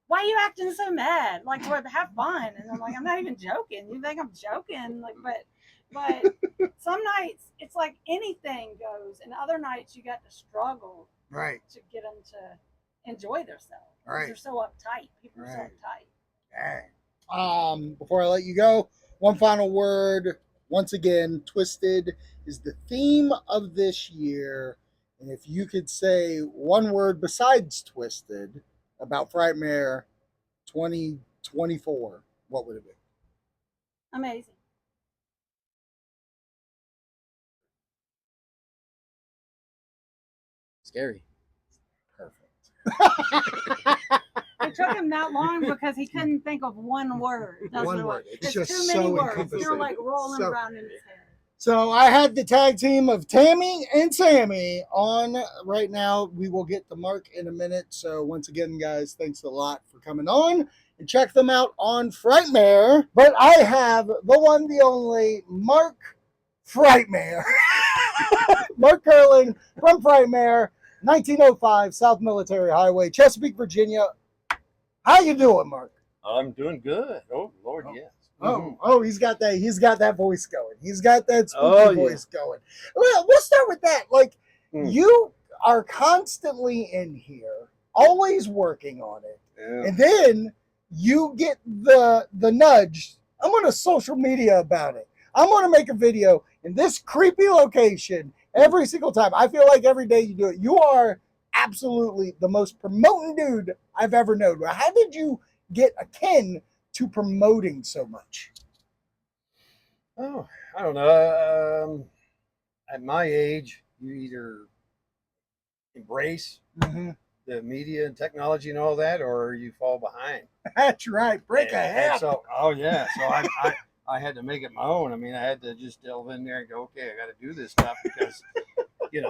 why are you acting so mad? Like, what? Have fun. And I'm like, I'm not even joking. You think I'm joking? Like, but some nights it's like anything goes, and other nights you got to struggle Right. to get them to enjoy themselves. Right. They're so uptight. People are so Right. uptight. Dang. Before I let you go, one final word. Once again, Twisted is the theme of this year. And if you could say one word besides Twisted about Frightmare 2024, what would it be? Amazing. Scary. Perfect. It took him that long because he couldn't think of one word. That's One what it word. was. It's It's just too many so words. encompassing. You're like rolling So- around in his head. So I had the tag team of Tammy and Sammy on right now. We will get to Mark in a minute. So once again, guys, thanks a lot for coming on. And check them out on Frightmare. But I have the one, the only Mark Frightmare. Mark Curling from Frightmare, 1905 South Military Highway, Chesapeake, Virginia. How you doing, Mark? I'm doing good. Oh Lord, yes. He's got that voice going. He's got that spooky Oh, yeah. voice going. Well, we'll start with that. Like, Mm. you are constantly in here, always working on it. Yeah. And then you get the nudge. I'm on a social media about it. I'm going to make a video in this creepy location every single time. I feel like every day you do it. You are absolutely the most promoting dude I've ever known. How did you get akin to promoting so much? Oh, I don't know. At my age, you either embrace the media and technology and all that, or you fall behind. That's right. Break a And hip. so, so I had to make it my own. I mean, I had to just delve in there and go, okay, I got to do this stuff because,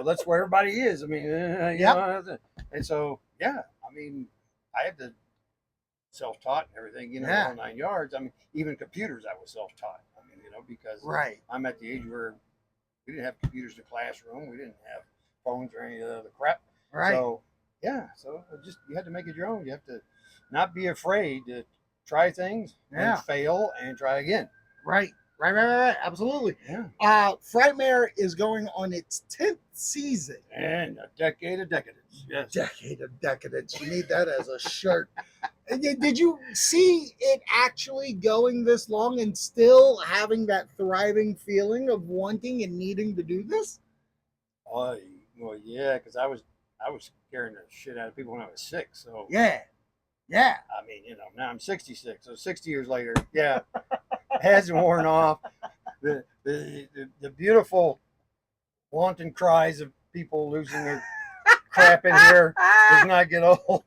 that's where everybody is. I mean, and so, yeah, I mean, I had to self-taught and everything, the whole 9 yards. I mean, even computers, I was self-taught. I mean, because Right. I'm at the age where we didn't have computers in the classroom. We didn't have phones or any of the other crap. Right. So, you had to make it your own. You have to not be afraid to try things and fail and try again. Right. Absolutely. Yeah. Frightmare is going on its 10th season. And a decade of decadence. Yes. Decade of decadence. You need that as a shirt. Did you see it actually going this long and still having that thriving feeling of wanting and needing to do this? Oh, well, yeah, because I was scaring the shit out of people when I was 6. So Yeah. I mean, now I'm 66, so 60 years later, it hasn't worn off. The beautiful wanton cries of people losing their crap in here does not get old.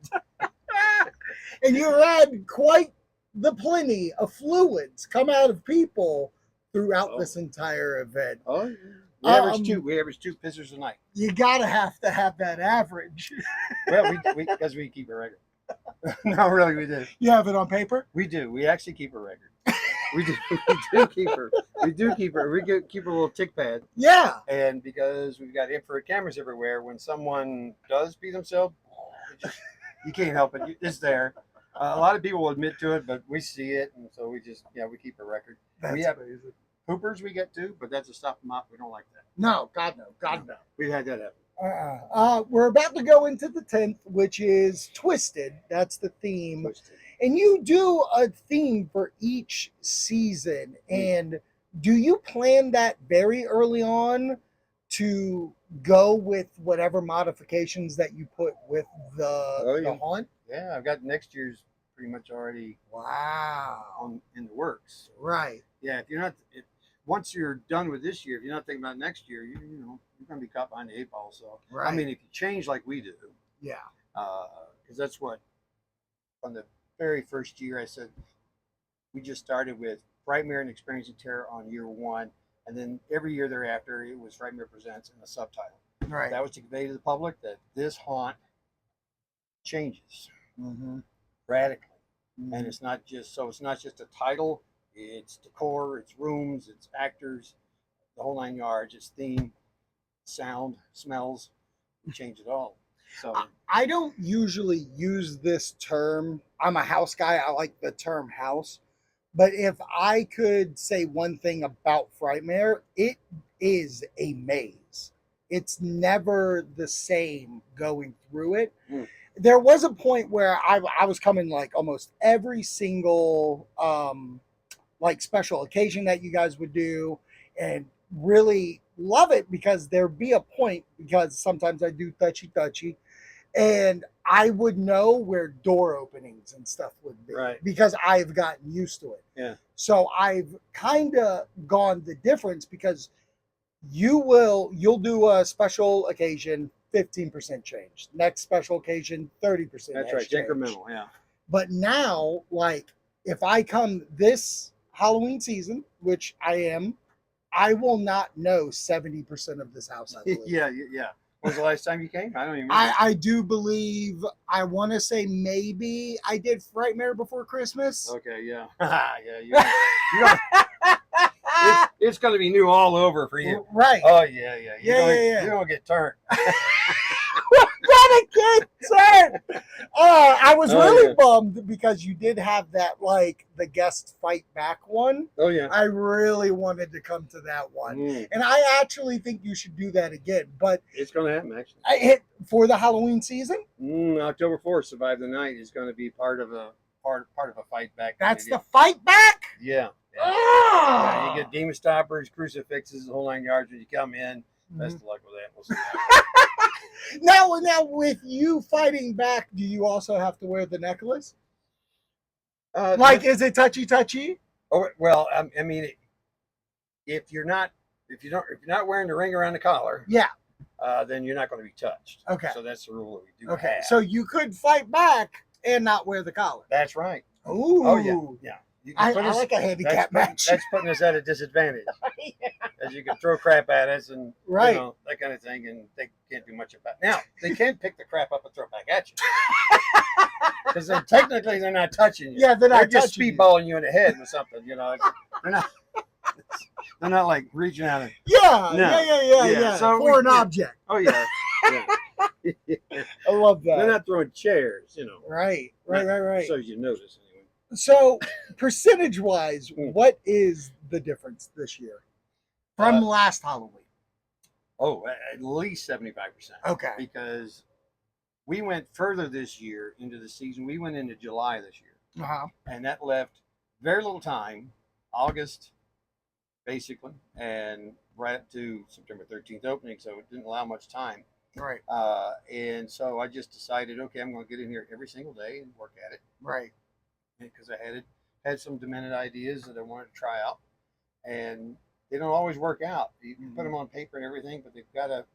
And you had quite the plenty of fluids come out of people throughout this entire event. Oh, yeah. We average two pissers a night. You gotta have to have that average. Well, because we keep a record. No, really, we do. You have it on paper? We do. We actually keep a record. We do keep her. We do keep her. We keep a little tick pad. Yeah. And because we've got infrared cameras everywhere, when someone does pee themselves, you can't help it. It's there. A lot of people will admit to it, but we see it, and so we keep a record. That's we have amazing. poopers we get to, but that's a stop and mop. We don't like that. No, God no. God no. We've had that happen. We're about to go into the 10th, which is Twisted. That's the theme. And you do a theme for each season. And do you plan that very early on to go with whatever modifications that you put with the haunt? Yeah, I've got next year's pretty much already in the works. Right. Yeah, if you're not, once you're done with this year, if you're not thinking about next year, you're going to be caught behind the 8 ball. So, Right. I mean, if you change like we do, because that's what, on the very first year, I said, we just started with Frightmare and Experiencing Terror on year 1. And then every year thereafter, it was Frightmare Presents and a subtitle. Right. That was to convey to the public that this haunt changes radically. And it's not just a title, it's decor, it's rooms, it's actors, the whole 9 yards, it's theme, sound, smells. We change it all. So I don't usually use this term. I'm a house guy. I like the term house. But if I could say one thing about Frightmare, it is a maze. It's never the same going through it. There was a point where I was coming like almost every single like special occasion that you guys would do, and really love it because there'd be a point, because sometimes I do touchy, and I would know where door openings and stuff would be, right, because I've gotten used to it. Yeah. So I've kind of gone the difference, because you'll do a special occasion, 15% change. Next special occasion, 30%. That's right, change. incremental, yeah. But now, like, if I come this Halloween season, which I am, I will not know 70% of this house, I believe. yeah. When was the last time you came? I don't even remember. I do believe, I want to say maybe I did Frightmare before Christmas. Okay, yeah. It's going to be new all over for you. Right. Oh, yeah. Yeah. You're going to get turned. Gonna get turned. I was really yeah. bummed, because you did have that, like, the guest fight back one. Oh, yeah. I really wanted to come to that one. And I actually think you should do that again. But It's going to happen, actually. I hit for the Halloween season. October 4th, Survive the Night is going to be part of a fight back. That's the fight back? Yeah. Oh! You get demon stoppers, crucifixes, the whole 9 yards when you come in. Best of luck with that. We'll see. Now, with you fighting back, do you also have to wear the necklace? Like, is it touchy? Oh well, I mean, if you're not wearing the ring around the collar, Yeah. then you're not going to be touched. Okay. So that's the rule that we do. Okay. have. So you could fight back and not wear the collar. That's right. Ooh. Oh yeah. You can I put us- like a handicap match. That's putting us at a disadvantage, as you can throw crap at us and Right. you know, that kind of thing, and they can't do much about it. Now they can pick the crap up and throw it back at you, because technically they're not touching you. Yeah, they're not just touching you. speedballing you in the head with something. You know, they're not. They're not like reaching out and. Yeah. No. Yeah. So For an object. Oh yeah. I love that. They're not throwing chairs, you know. Right. So you notice anyway. So, percentage-wise, Hmm. what is the difference this year from last Halloween? Oh, at least 75%. Okay. Because we went further this year into the season. We went into July this year, Uh-huh. and that left very little time, August, basically, and right up to September 13th opening. So it didn't allow much time. Right. And so I just decided, okay, I'm going to get in here every single day and work at it. Right. Because I had some demented ideas that I wanted to try out, and they don't always work out. You can put them on paper and everything, but they've got to,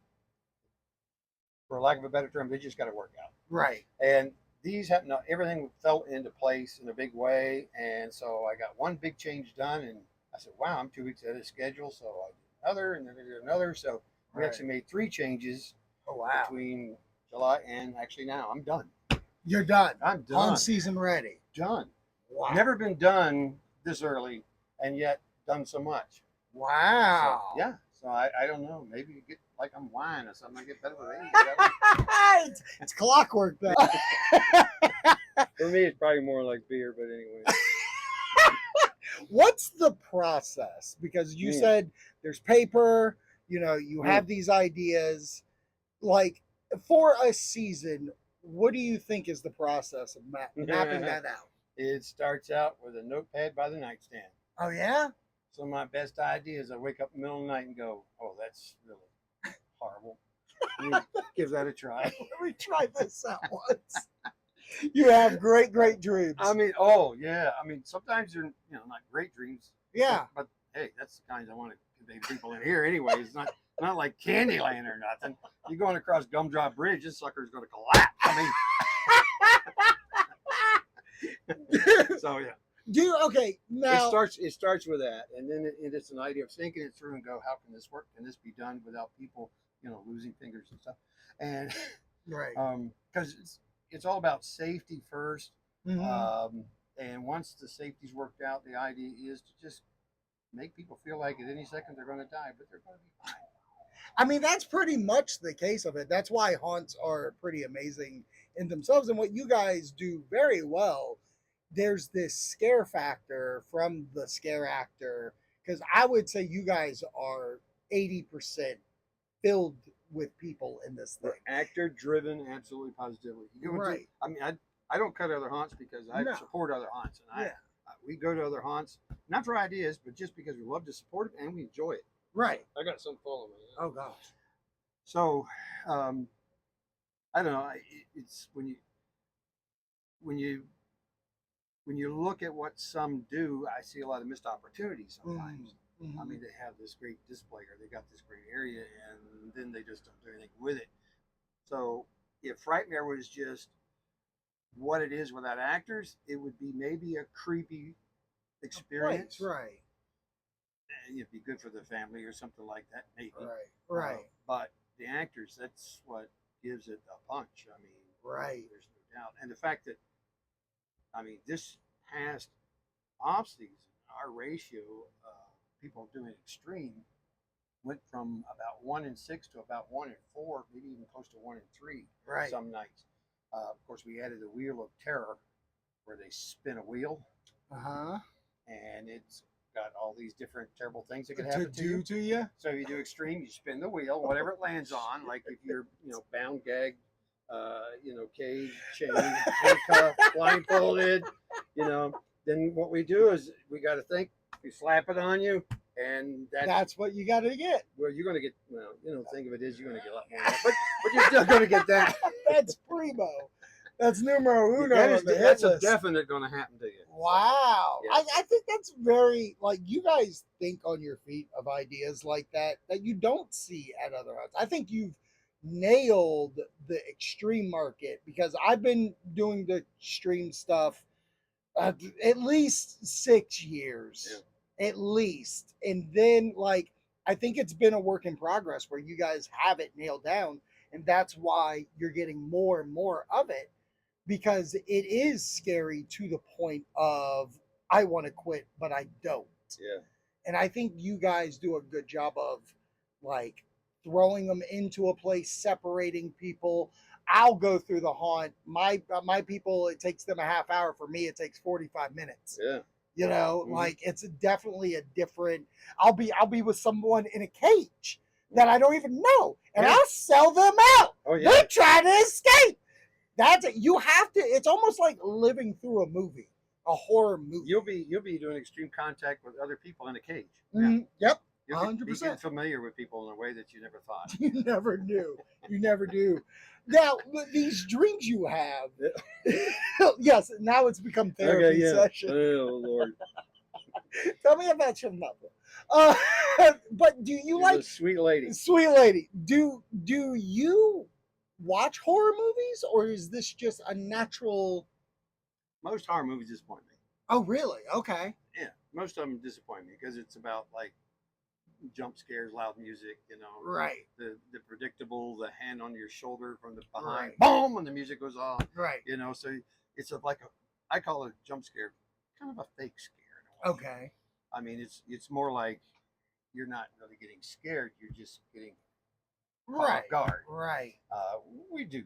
for lack of a better term, they just got to work out. Right. And these have not, everything fell into place in a big way, and so I got one big change done, and I said, wow, I'm 2 weeks ahead of schedule, so I did another, and then I did another. So we actually made 3 changes between July and actually now I'm done. You're done. I'm done. On season ready. Done. Wow. Never been done this early, and yet done so much. Wow. So, yeah. So I don't know. Maybe you get like I'm wine or something. I get better with age. It's clockwork, though. For me, it's probably more like beer, but anyway. What's the process? Because you said there's paper, you have these ideas. Like, for a season, what do you think is the process of mapping that out? It starts out with a notepad by the nightstand. Oh, yeah? Some of my best ideas, I wake up in the middle of the night and go, oh, that's really horrible. Give that a try. Let me try this out once. You have great dreams. I mean, oh, yeah. I mean, sometimes they're, not great dreams. Yeah. But hey, that's the kinds I want to convey to people in here anyway. It's not like Candyland or nothing. You're going across Gumdrop Bridge, this sucker's going to collapse. I mean, So yeah, Okay, now it starts with that, and then it's an idea of thinking it through and go, how can this work? Can this be done without people, losing fingers and stuff? And right. because it's all about safety first. Mhm. And once the safety's worked out, the idea is to just make people feel like at any second they're going to die, but they're going to be fine. I mean, that's pretty much the case of it. That's why haunts are pretty amazing in themselves. And what you guys do very well, there's this scare factor from the scare actor. Because I would say you guys are 80% filled with people in this thing. We're actor driven, absolutely positively. Right. I mean, I don't cut other haunts because I No. support other haunts, and Yeah. we go to other haunts not for ideas, but just because we love to support it and we enjoy it. Right. I got some following me. Oh, gosh. So, I don't know. It's when you look at what some do, I see a lot of missed opportunities sometimes. Mhm. I mean, they have this great display or they got this great area, and then they just don't do anything with it. So, if Frightmare was just what it is without actors, it would be maybe a creepy experience. Right. It'd be good for the family or something like that, maybe. Right. But the actors, that's what gives it a punch. I mean, Right. there's no doubt. And the fact that, I mean, this past off season, our ratio of people doing extreme went from about 1 in 6 to about 1 in 4, maybe even close to 1 in 3 Right. some nights. Of course, we added the Wheel of Terror, where they spin a wheel, Uh-huh. and it's got all these different terrible things that could To happen to you. do to you? So if you do extreme, you spin the wheel, whatever it lands on. Like if you're, bound, gagged, caged, chained, handcuffed, blindfolded, then what we do is we got to think. We slap it on you, and That's what you got to get. where you're going to get. Well, think of it as you're going to get a lot more, but you're still going to get that. That's primo. That's numero uno. That's a definite going to happen to you. Wow. Yeah. I think that's very, like, you guys think on your feet of ideas like that you don't see at other hunts. I think you've nailed the extreme market because I've been doing the extreme stuff at least 6 years. At least. And then, like, I think it's been a work in progress where you guys have it nailed down. And that's why you're getting more and more of it. Because it is scary to the point of I want to quit, but I don't. Yeah. And I think you guys do a good job of like throwing them into a place, separating people. I'll go through the haunt. My people, it takes them a half hour. For me, it takes 45 minutes. Yeah. Like it's definitely a different. I'll be with someone in a cage that I don't even know, and I'll sell them out. Oh yeah. They're trying to escape. That's it. You have to. It's almost like living through a movie, a horror movie. You'll be doing extreme contact with other people in a cage. Mm-hmm. Yep, You'll 100%. be getting familiar with people in a way that you never thought. You never knew. You never do. Now, these dreams you have. Yes, now it's become therapy session. Oh Lord. Tell me about your mother. But do you She's a sweet lady? Sweet lady. Do you watch horror movies, or is this just a natural? Most horror movies disappoint me. Oh, really? Okay. Yeah, most of them disappoint me because it's about like jump scares, loud music, Right. The predictable, the hand on your shoulder from the behind, Right. boom, when the music goes off. Right. So it's I call it a jump scare, kind of a fake scare in a way. Okay. I mean, it's more like you're not really getting scared; you're just getting caught off guard. Right. We do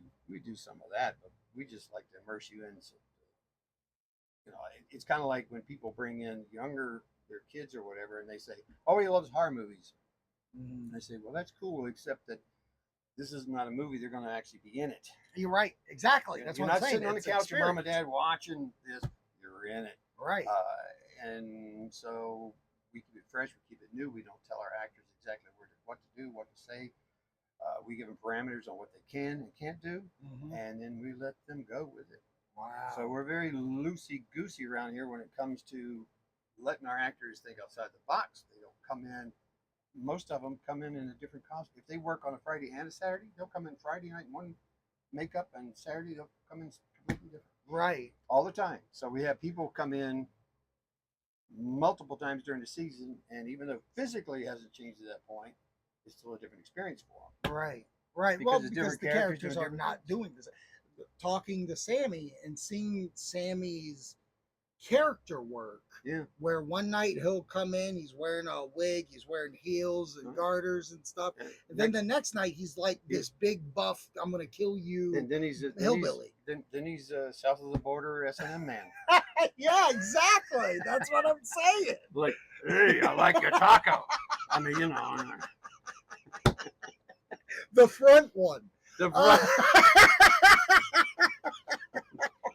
some of that, but we just like to immerse you in. It's kind of like when people bring in their kids or whatever, and they say, "Oh, he loves horror movies." Mm-hmm. And I say, "Well, that's cool, except that this is not a movie. They're going to actually be in it." You're right. Exactly. That's you're what I'm not saying. sitting on the It's couch with mom and experience. dad watching this. You're in it. Right. And so we keep it fresh. We keep it new. We don't tell our actors exactly what to do, what to say. We give them parameters on what they can and can't do, and then we let them go with it. Wow. So we're very loosey-goosey around here when it comes to letting our actors think outside the box. They don't come in. Most of them come in a different costume. If they work on a Friday and a Saturday, they'll come in Friday night one makeup, and Saturday they'll come in completely different. Right. All the time. So we have people come in multiple times during the season, and even though physically it hasn't changed at that point, it's still a different experience for them. Right. Right. Because Well, the because different the characters characters doing are different not things. doing this. Talking to Sammy and seeing Sammy's character work, Yeah. where one night he'll come in, he's wearing a wig, he's wearing heels and garters and stuff, and then the next night he's like this big buff, I'm gonna kill you, And then he's hillbilly. Then he's south of the border S&M man. Yeah, exactly. That's what I'm saying. Like, hey, I like your taco. I mean, you know, The front one. the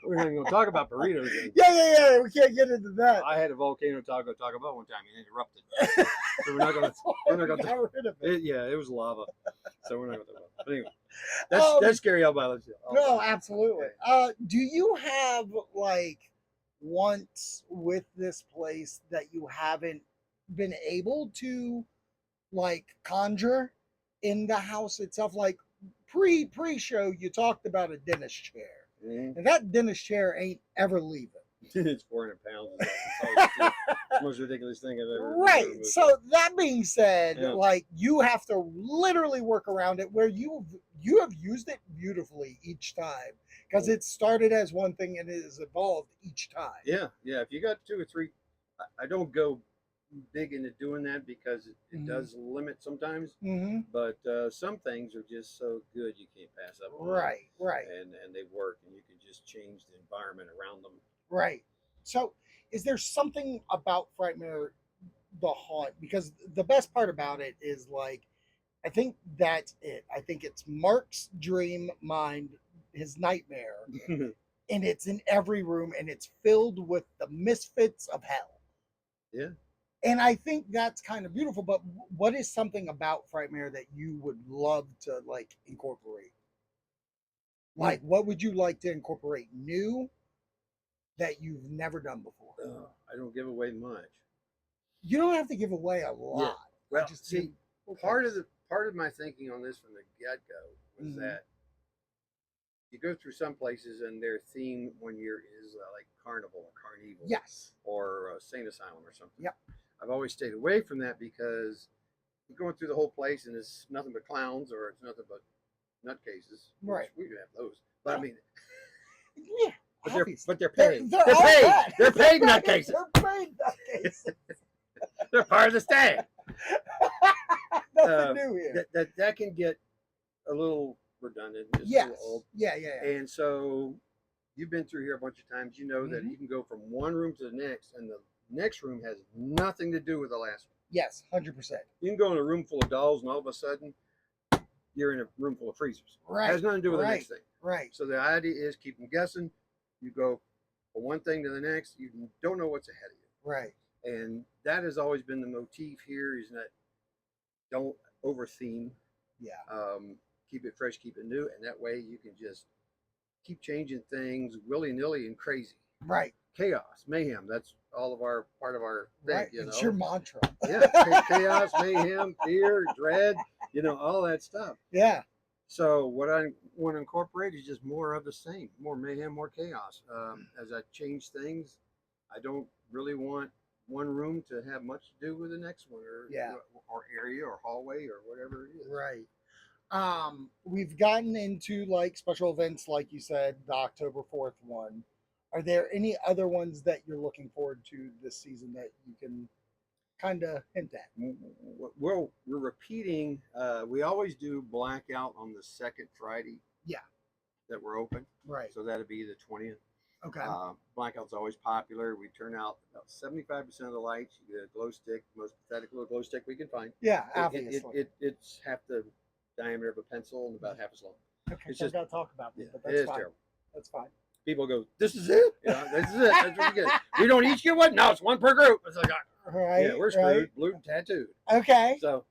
we're not going to talk about burritos. Yeah. We can't get into that. I had a volcano taco Bell one time and interrupted. So we're not going to. Got rid of it. Yeah, it was lava. So we're not going to talk about it. But anyway, that's scary all by itself. No, absolutely. Do you have like once with this place that you haven't been able to like conjure in the house itself? Like pre-show, you talked about a dentist chair, and that dentist chair ain't ever leaving. It's 400 pounds. It's the most ridiculous thing I've ever. Right. So that being said, Yeah. like you have to literally work around it where you have used it beautifully each time because it started as one thing and it has evolved each time. Yeah. If you got 2 or 3, I don't go big into doing that because it does limit sometimes. Mm-hmm. But some things are just so good you can't pass up on. Right. And they work, and you can just change the environment around them. Right. So, is there something about Frightmare the Haunt? Because the best part about it is like, I think that's it. I think it's Mark's dream mind, his nightmare, and it's in every room, and it's filled with the misfits of hell. Yeah. And I think that's kind of beautiful. But what is something about Frightmare that you would love to like incorporate? Like, what would you like to incorporate new that you've never done before? I don't give away much. You don't have to give away a lot. Yeah. Well, just see, part of my thinking on this from the get-go was that you go through some places and their theme one year is like carnival or carnival. Yes. Or Saint Asylum or something. Yep. I've always stayed away from that because you're going through the whole place and it's nothing but clowns or it's nothing but nutcases. Right. We do have those. But I mean, yeah. But they're paid. They're They're paid. that. They're paid nutcases. They're paid nutcases. They're part of the staff. Nothing new here. That can get a little redundant. Just a Yes. little old. Yeah. And so you've been through here a bunch of times. You know that you can go from one room to the next, and the next room has nothing to do with the last one. Yes, 100%. You can go in a room full of dolls, and all of a sudden, you're in a room full of freezers. Right. It has nothing to do with the next thing. Right. So the idea is keep them guessing. You go from one thing to the next. You don't know what's ahead of you. Right. And that has always been the motif here, is that don't over theme. Yeah. Keep it fresh, keep it new, and that way you can just keep changing things willy-nilly and crazy. Right. Chaos, mayhem, that's all of our part of our thing. Right. You know? It's your mantra. Yeah, chaos, mayhem, fear, dread, all that stuff. Yeah. So what I want to incorporate is just more of the same, more mayhem, more chaos. As I change things, I don't really want one room to have much to do with the next one, or area or hallway or whatever it is. Right. We've gotten into like special events, like you said, the October 4th one. Are there any other ones that you're looking forward to this season that you can kind of hint at? Well, we're repeating. We always do blackout on the second Friday. Yeah. That we're open. Right. So that'll be the 20th. Okay. Blackout's always popular. We turn out about 75% of the lights. You get a glow stick, most pathetic little glow stick we can find. Yeah, obviously. It's half the diameter of a pencil and about half as long. Okay, it's so just, I've got to talk about this, but it that's is fine. terrible. That's fine. People go, "This is it? This is it. That's what you get. We don't each get one. No, it's one per group." It's like, right, yeah, we're screwed. Blue and tattooed. Okay. So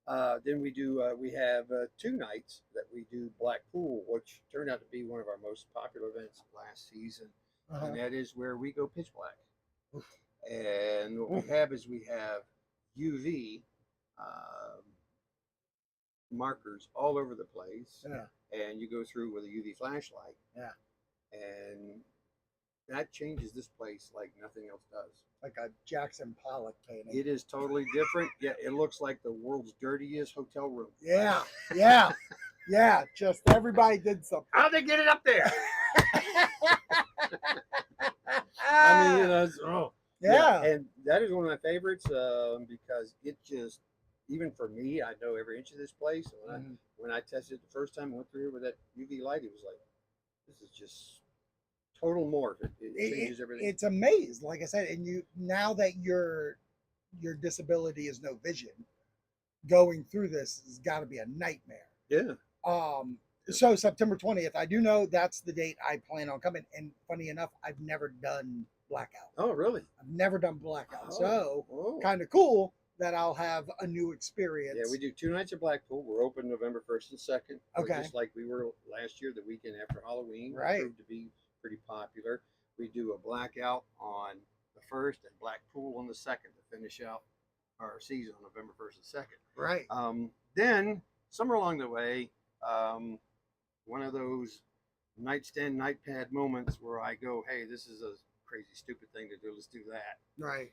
then we do. We have 2 nights that we do Black Pool, which turned out to be one of our most popular events last season, and that is where we go pitch black. And what we have is we have UV markers all over the place. Yeah. and you go through with a UV flashlight. Yeah. And that changes this place like nothing else does. Like a Jackson Pollock painting. It is totally different. Yeah, it looks like the world's dirtiest hotel room. Yeah, yeah, yeah. Just everybody did something. How'd they get it up there? I mean, yeah. And that is one of my favorites because it just, even for me, I know every inch of this place. And when I tested it the first time, I went through here with that UV light, it was like, this is just total morph. It changes everything. It's amazing, like I said, and you now that your disability is no vision, going through this has got to be a nightmare. Yeah. So September 20th, I do know that's the date I plan on coming. And funny enough, I've never done blackout. Oh, really? I've never done blackout. Oh. So kind of cool that I'll have a new experience. Yeah, we do 2 nights at Blackpool. We're open November 1st and 2nd. Okay. Just like we were last year, the weekend after Halloween. Right. It proved to be pretty popular. We do a blackout on the 1st and Blackpool on the 2nd to finish out our season on November 1st and 2nd. Right. Then, somewhere along the way, one of those nightstand, nightpad moments where I go, hey, this is a crazy, stupid thing to do. Let's do that. Right.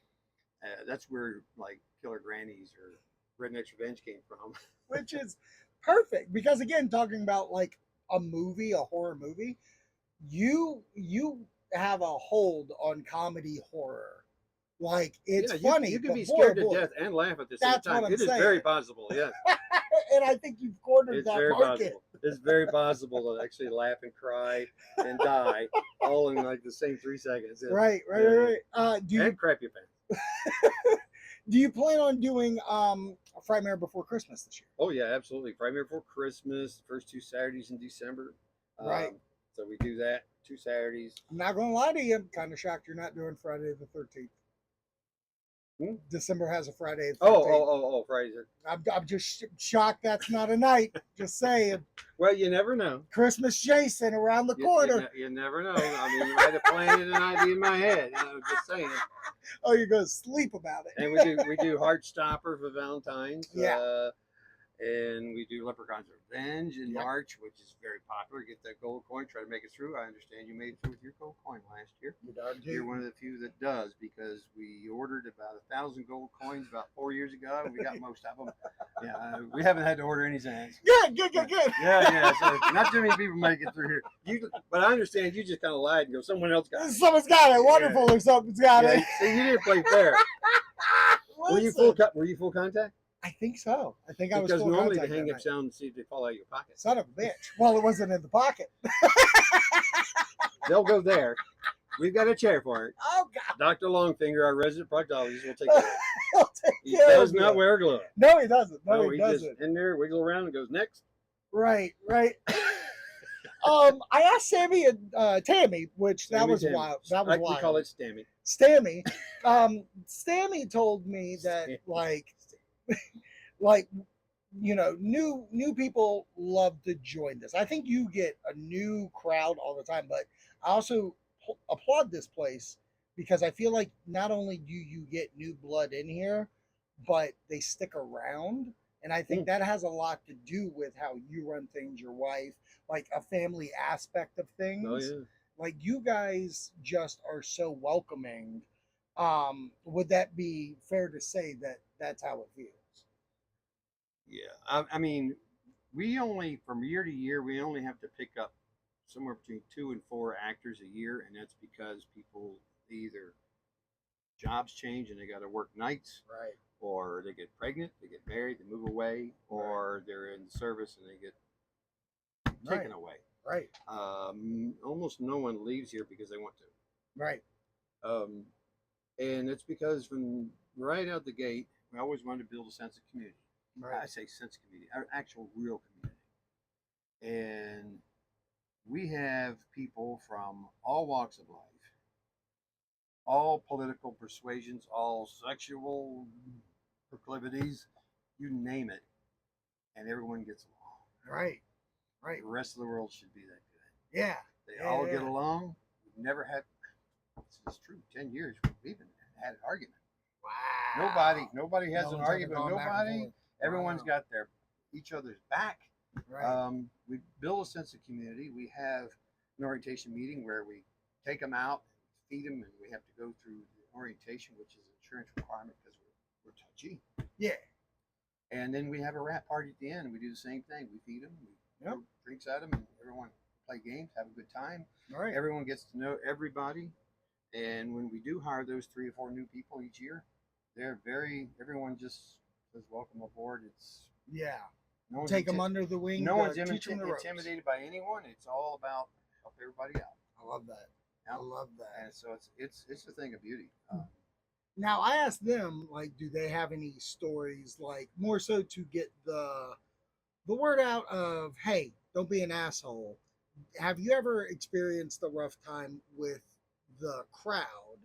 That's where, like, Killer Grannies or Redneck's Revenge came from. Which is perfect because, again, talking about like a movie, a horror movie, you have a hold on comedy horror. Like, it's funny. You can but be boy, scared to boy, death and laugh at the same That's time. what I'm It is saying. very possible, yes. And I think you've cornered It's that very market. possible. It's very possible to actually laugh and cry and die all in like the same 3 seconds. Right. Do you And crap your pants. do you plan on doing Frightmare before Christmas this year? Oh yeah, absolutely. Frightmare before Christmas, first 2 Saturdays in December. Right. So we do that 2 Saturdays. I'm not gonna lie to you. I'm kind of shocked you're not doing Friday the 13th. December has a Friday the 13th. Oh, Friday. I'm just shocked that's not a night. Just saying. Well, you never know. Christmas Jason around the corner. You never know. I mean, you might have planted an idea in my head. Just saying. Oh, you're gonna sleep about it. And we do Heartstopper for Valentine's. Yeah. And we do Leprechaun's Revenge in March, which is very popular. Get that gold coin, try to make it through. I understand you made it through with your gold coin last year. You're one of the few that does, because we ordered about 1,000 gold coins about 4 years ago, and we got most of them. Yeah, we haven't had to order any since. Good. Yeah. So not too many people make it through here. But I understand you just kind of lied and go, someone else got it. Someone's got it. Wonderful, or something's got it. See, you didn't play fair. Were you full contact? I think so. I think I was because full normally the contact that hang up night. sound and see if they fall out of your pocket. Son of a bitch. Well, it wasn't in the pocket. They'll go there. We've got a chair for it. Oh God. Dr. Longfinger, our resident proctologist, will take care of it. He'll take He care does of not you. wear gloves. No, he doesn't. No, he he doesn't. just in there, wiggle around, and goes next. Right. I asked Sammy and Tammy, which that was Tammy. wild. That was We wild. call it Stammy. Stammy. Stammy told me that like new people love to join this. I think you get a new crowd all the time, but I also applaud this place because I feel like not only do you get new blood in here, but they stick around. And I think that has a lot to do with how you run things, your wife, like a family aspect of things. Oh yeah. Like you guys just are so welcoming. Would that be fair to say that that's how it feels? Yeah. I mean, we only, from year to year, we only have to pick up somewhere between 2 and 4 actors a year, and that's because people either jobs change and they got to work nights, Right. or they get pregnant, they get married, they move away, or they're in service and they get taken away. Right. Almost no one leaves here because they want to. Right. And it's because from right out the gate, we always wanted to build a sense of community. Right. I say sense of community, our actual real community. And we have people from all walks of life, all political persuasions, all sexual proclivities, you name it, and everyone gets along. Right. The rest of the world should be that good. Yeah. They all get along. We've never had, this is true, 10 years, we even had an argument. Wow. Nobody has No an one's ever argument. gone back and Nobody. forth. Everyone's Wow. got each other's back. Right. We build a sense of community. We have an orientation meeting where we take them out, feed them, and we have to go through the orientation, which is an insurance requirement because we're touchy. Yeah. And then we have a wrap party at the end. We do the same thing. We feed them, we Yep. throw drinks at them, and everyone play games, have a good time. All right. Everyone gets to know everybody. And when we do hire those 3 or 4 new people each year, everyone just says, welcome aboard. It's Yeah. no one's Take them under the wing. no one's teach them the ropes. intimidated by anyone. It's all about help everybody out. I love that. Yeah. I love that. And so it's a thing of beauty. Now I asked them, like, do they have any stories, like more so to get the word out of, hey, don't be an asshole. Have you ever experienced a rough time with the crowd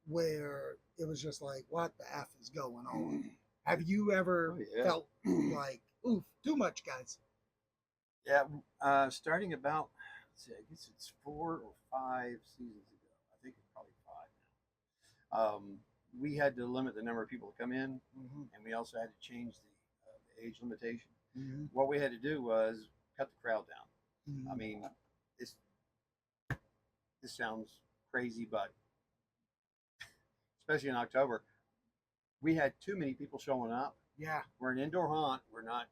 where it was just like, what the F is going on? Have you ever Oh, yeah. felt like, oof, too much, guys? Yeah, starting about, let's see, I guess it's 4 or 5 seasons ago. I think it's probably 5 now. We had to limit the number of people that come in, Mm-hmm. and we also had to change the age limitation. Mm-hmm. What we had to do was cut the crowd down. Mm-hmm. I mean, this sounds crazy, but especially in October, we had too many people showing up. Yeah. We're an indoor haunt. We're not,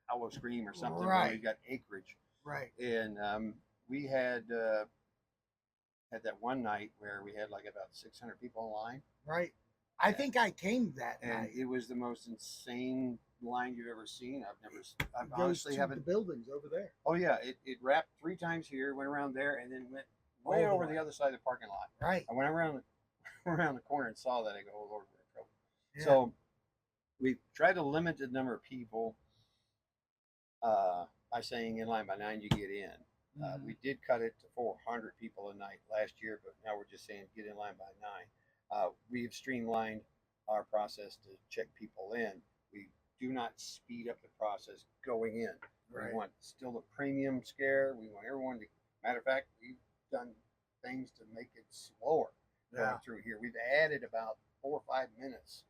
Howl-O-Scream or something. Where Right. we got acreage, Right. and we had that one night where we had like about 600 people in line, Right. I think I came that and night. it was the most insane line you've ever seen. I've It goes honestly to haven't. the buildings over there. Oh yeah, it wrapped 3 times here, went around there, and then went way All the over way. the other side of the parking lot. Right. I went around around the corner and saw that. I go, oh Lord, we're in trouble. Yeah. So we tried to limit the number of people by saying in line by 9 you get in. Mhm. We did cut it to 400 people a night last year, but now we're just saying get in line by 9. We have streamlined our process to check people in. We do not speed up the process going in. Right. We want still the premium scare. We want everyone to. Matter of fact, we've done things to make it slower going Yeah. through here. We've added about 4 or 5 minutes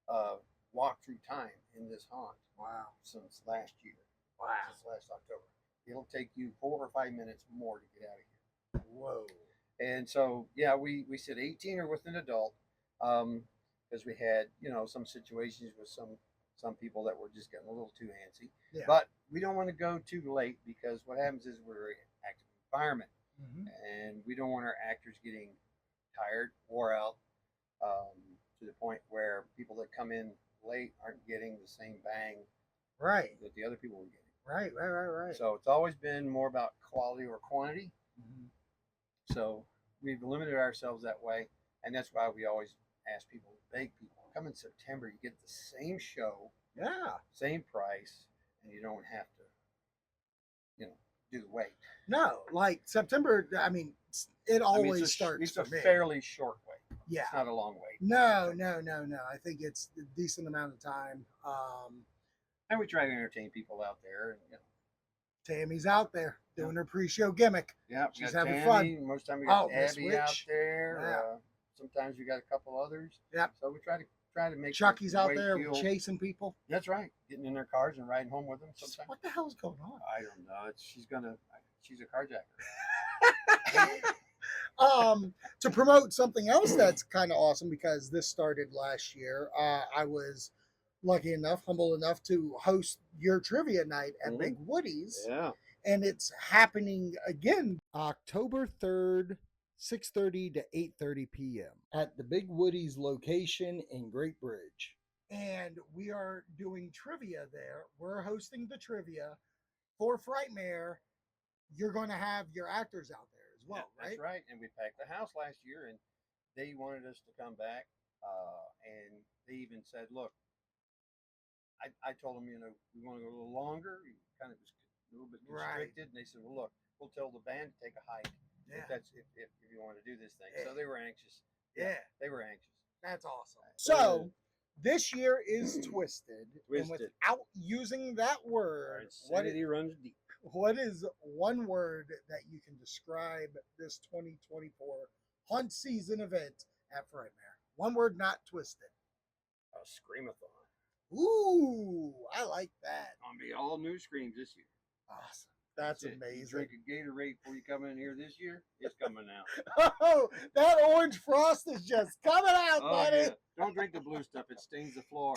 of walk-through time in this haunt Wow. since last year. Wow. Since last October. It'll take you 4 or 5 minutes more to get out of here. Whoa. And so, yeah, we said 18 or with an adult, because we had, some situations with some people that were just getting a little too antsy. Yeah. But we don't want to go too late because what happens is we're an active environment, Mm-hmm. and we don't want our actors getting tired, wore out, to the point where people that come in late aren't getting the same bang Right. that the other people were getting. Right. So it's always been more about quality or quantity. Mhm. So we've limited ourselves that way, and that's why we always ask people, beg people, come in September. You get the same show, Yeah. same price, and you don't have to, do the wait. No, like September. I mean, it always it's starts It's for a me. fairly short wait. Yeah. It's not a long wait. No. I think it's a decent amount of time. And we try to entertain people out there. And, Tammy's out there doing her pre-show gimmick. yeah, She's got having Tammy. Most time we got Miss Abby out Witch. there. Yeah. Sometimes we got a couple others. Yep. So we try to make Chucky's the out wait there feel- chasing people. That's right. Getting in their cars and riding home with them sometimes. What the hell's going on? I don't know. She's a carjacker. To promote something else that's kind of awesome, because this started last year. I was lucky enough, humble enough to host your trivia night at Mhm. Big Woody's, Yeah. and it's happening again October 3rd, 6:30 to 8:30 p.m. at the Big Woody's location in Great Bridge. And we are doing trivia there. We're hosting the trivia for Frightmare. You're going to have your actors out there as well, Yeah, right? That's right. And we packed the house last year, and they wanted us to come back. And they even said, look, I told them, we want to go a little longer. We kind of was a little bit Right. constricted. And they said, well, look, we'll tell the band to take a hike if you want to do this thing. So Yeah. they were anxious. Yeah. They were anxious. That's awesome. So this year is twisted. And Twisted. without using that Our word, insanity runs deep. what is one word that you can describe this 2024 hunt season event at Frightmare? One word, not twisted. A screamathon. Ooh, I like that. Gonna be all new screams this year. Awesome. That's it. You amazing. drink a Gatorade before you come in here this year. It's coming out. Oh, that orange frost is just coming out, Oh, buddy. yeah. Don't drink the blue stuff. It stains the floor.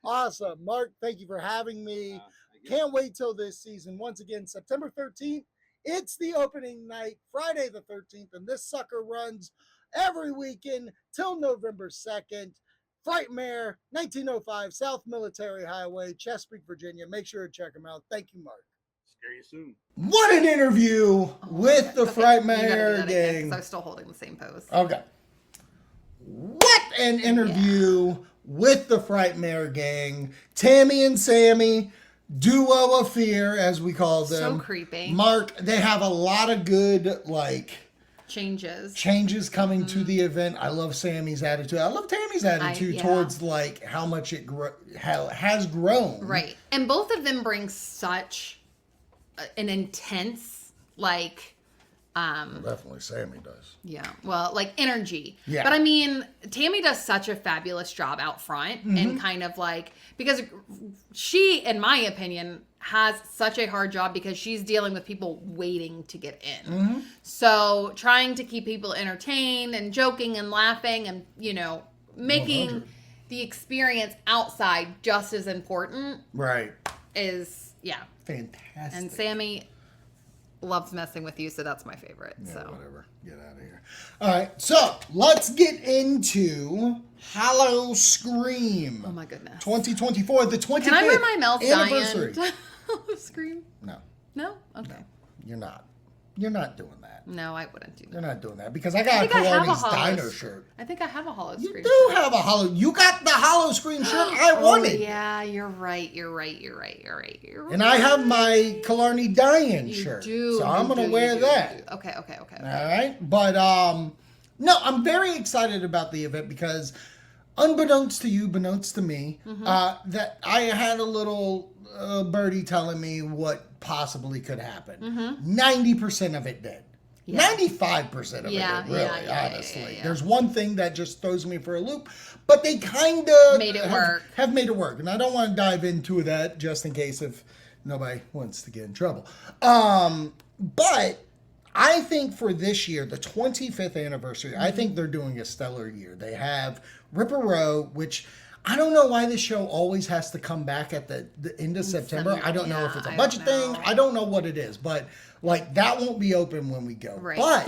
Awesome. Mark, thank you for having me. Can't wait till this season. Once again, September 13th, it's the opening night, Friday the 13th, and this sucker runs every weekend till November 2nd. Frightmare, 1905 South Military Highway, Chesapeake, Virginia. Make sure to check them out. Thank you, Mark. Scare you soon. What an interview with the Frightmare gang. Because I was still holding the same pose. Okay. What an interview with the Frightmare gang. Tammy and Sammy, duo of fear, as we call them. So creepy. Mark, they have a lot of good, changes coming to the event. I love Sammy's attitude. I love Tammy's attitude towards how much it has grown. Right. And both of them bring such an intense Definitely Sammy does. Yeah. Well, energy. Yeah. But I mean, Tammy does such a fabulous job out front and kind of because she, in my opinion, has such a hard job because she's dealing with people waiting to get in. So trying to keep people entertained and joking and laughing and, making 100. the experience outside just as important. Right. Is, Fantastic. And Sammy loves messing with you, so that's my favorite. Yeah, so whatever. Get out of here. All right, so let's get into Howl-O-Scream. Oh my goodness. 2024, the 25th Can I wear my Mel's anniversary. Scream? No, No? Okay. no, you're not. You're not doing that. No, I wouldn't do You're that. not doing that because I got a think I have a Kalani's Hollow- Diner shirt. I think I have a Howl-O-Scream. You do have a hollow. You got the Howl-O-Scream shirt I wanted. Yeah, you're right. And I have my Killarney Diane You shirt. do. So I'm going to wear that. Okay. All right. But no, I'm very excited about the event because unbeknownst to you, beknownst to me, that I had a little birdie telling me what possibly could happen. 90% of it did. Yeah. 95% of it did, really, honestly. yeah. There's one thing that just throws me for a loop, but they kind of Made it work. Have made it work. And I don't want to dive into that just in case if nobody wants to get in trouble. But I think for this year, the 25th anniversary, I think they're doing a stellar year. They have Ripper Row, which I don't know why this show always has to come back at the end of September. I don't know if it's a budget thing. I don't know what it is, but that won't be open when we go. Right. But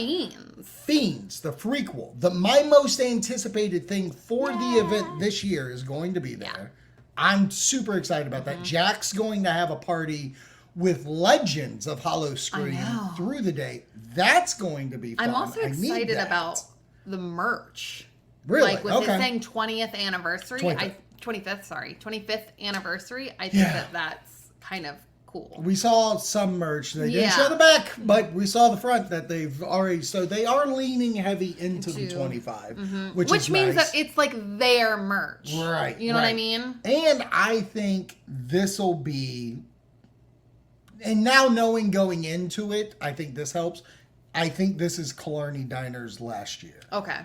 Fiends, the prequel, my most anticipated thing for the event this year is going to be there. I'm super excited about that. Jack's going to have a party with legends of Howl-O-Scream through the day. That's going to be fun. I'm also excited about the merch. Really? With it saying 20th anniversary. 25th anniversary. I think that's kind of cool. We saw some merch. They didn't show the back, but we saw the front that they've already. So they are leaning heavy into the 25, which means nice. that it's their merch. Right. You know what I mean? And I think this will be. And now knowing going into it, I think this helps. I think this is Killarney Diner's last year. Okay.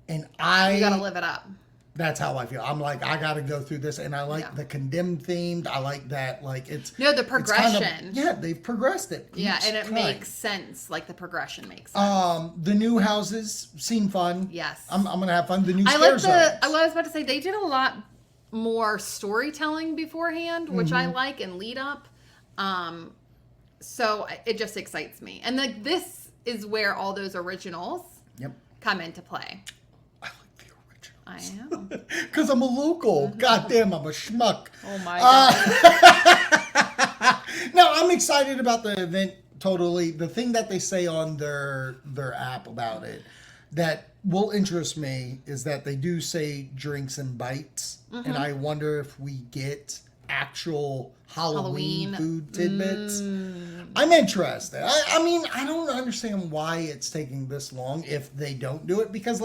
And you gotta live it up. That's how I feel. I'm I gotta go through this, and I like the condemned themed. I like that. The progression. They've progressed it. Yeah, and it makes sense. The progression makes sense. The new houses seem fun. Yes. I'm gonna have fun. The new I scare zones. I was about to say they did a lot more storytelling beforehand, which I like, and lead up. So it just excites me, and this is where all those originals come into play. I am. Because I'm a local. Goddamn, I'm a schmuck. Oh my God. No, I'm excited about the event totally. The thing that they say on their app about it that will interest me is that they do say drinks and bites. And I wonder if we get actual Halloween food tidbits. I'm interested. I mean, I don't understand why it's taking this long if they don't do it because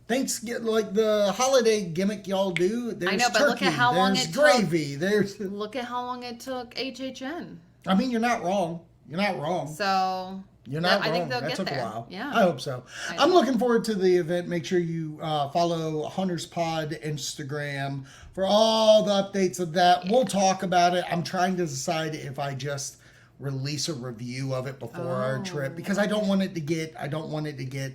the holiday gimmick y'all do. There's I know, but turkey, look at how long there's it gravy. Look at how long it took HHN. I mean, you're not wrong. So You're not I think wrong. they'll That get took there. a while. Yeah. I hope so. I I'm know. looking forward to the event. Make sure you follow Hunters Pod Instagram for all the updates of that. We'll talk about it. I'm trying to decide if I just release a review of it before our trip because I don't want it to get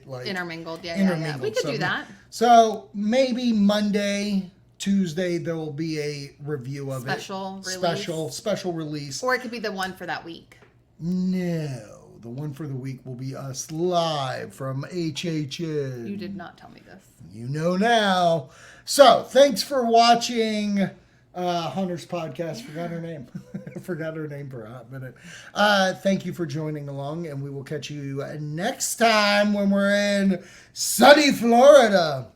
like Intermingled. Yeah. intermingled. We could So- do that. So maybe Monday, Tuesday there will be a review of Special it. release. Special release. Or it could be the one for that week. No. The one for the week will be us live from HHN. You did not tell me this. You know now. So, thanks for watching Hunter's podcast. Forgot her name. Forgot her name for a hot minute. Thank you for joining along, and we will catch you next time when we're in sunny Florida.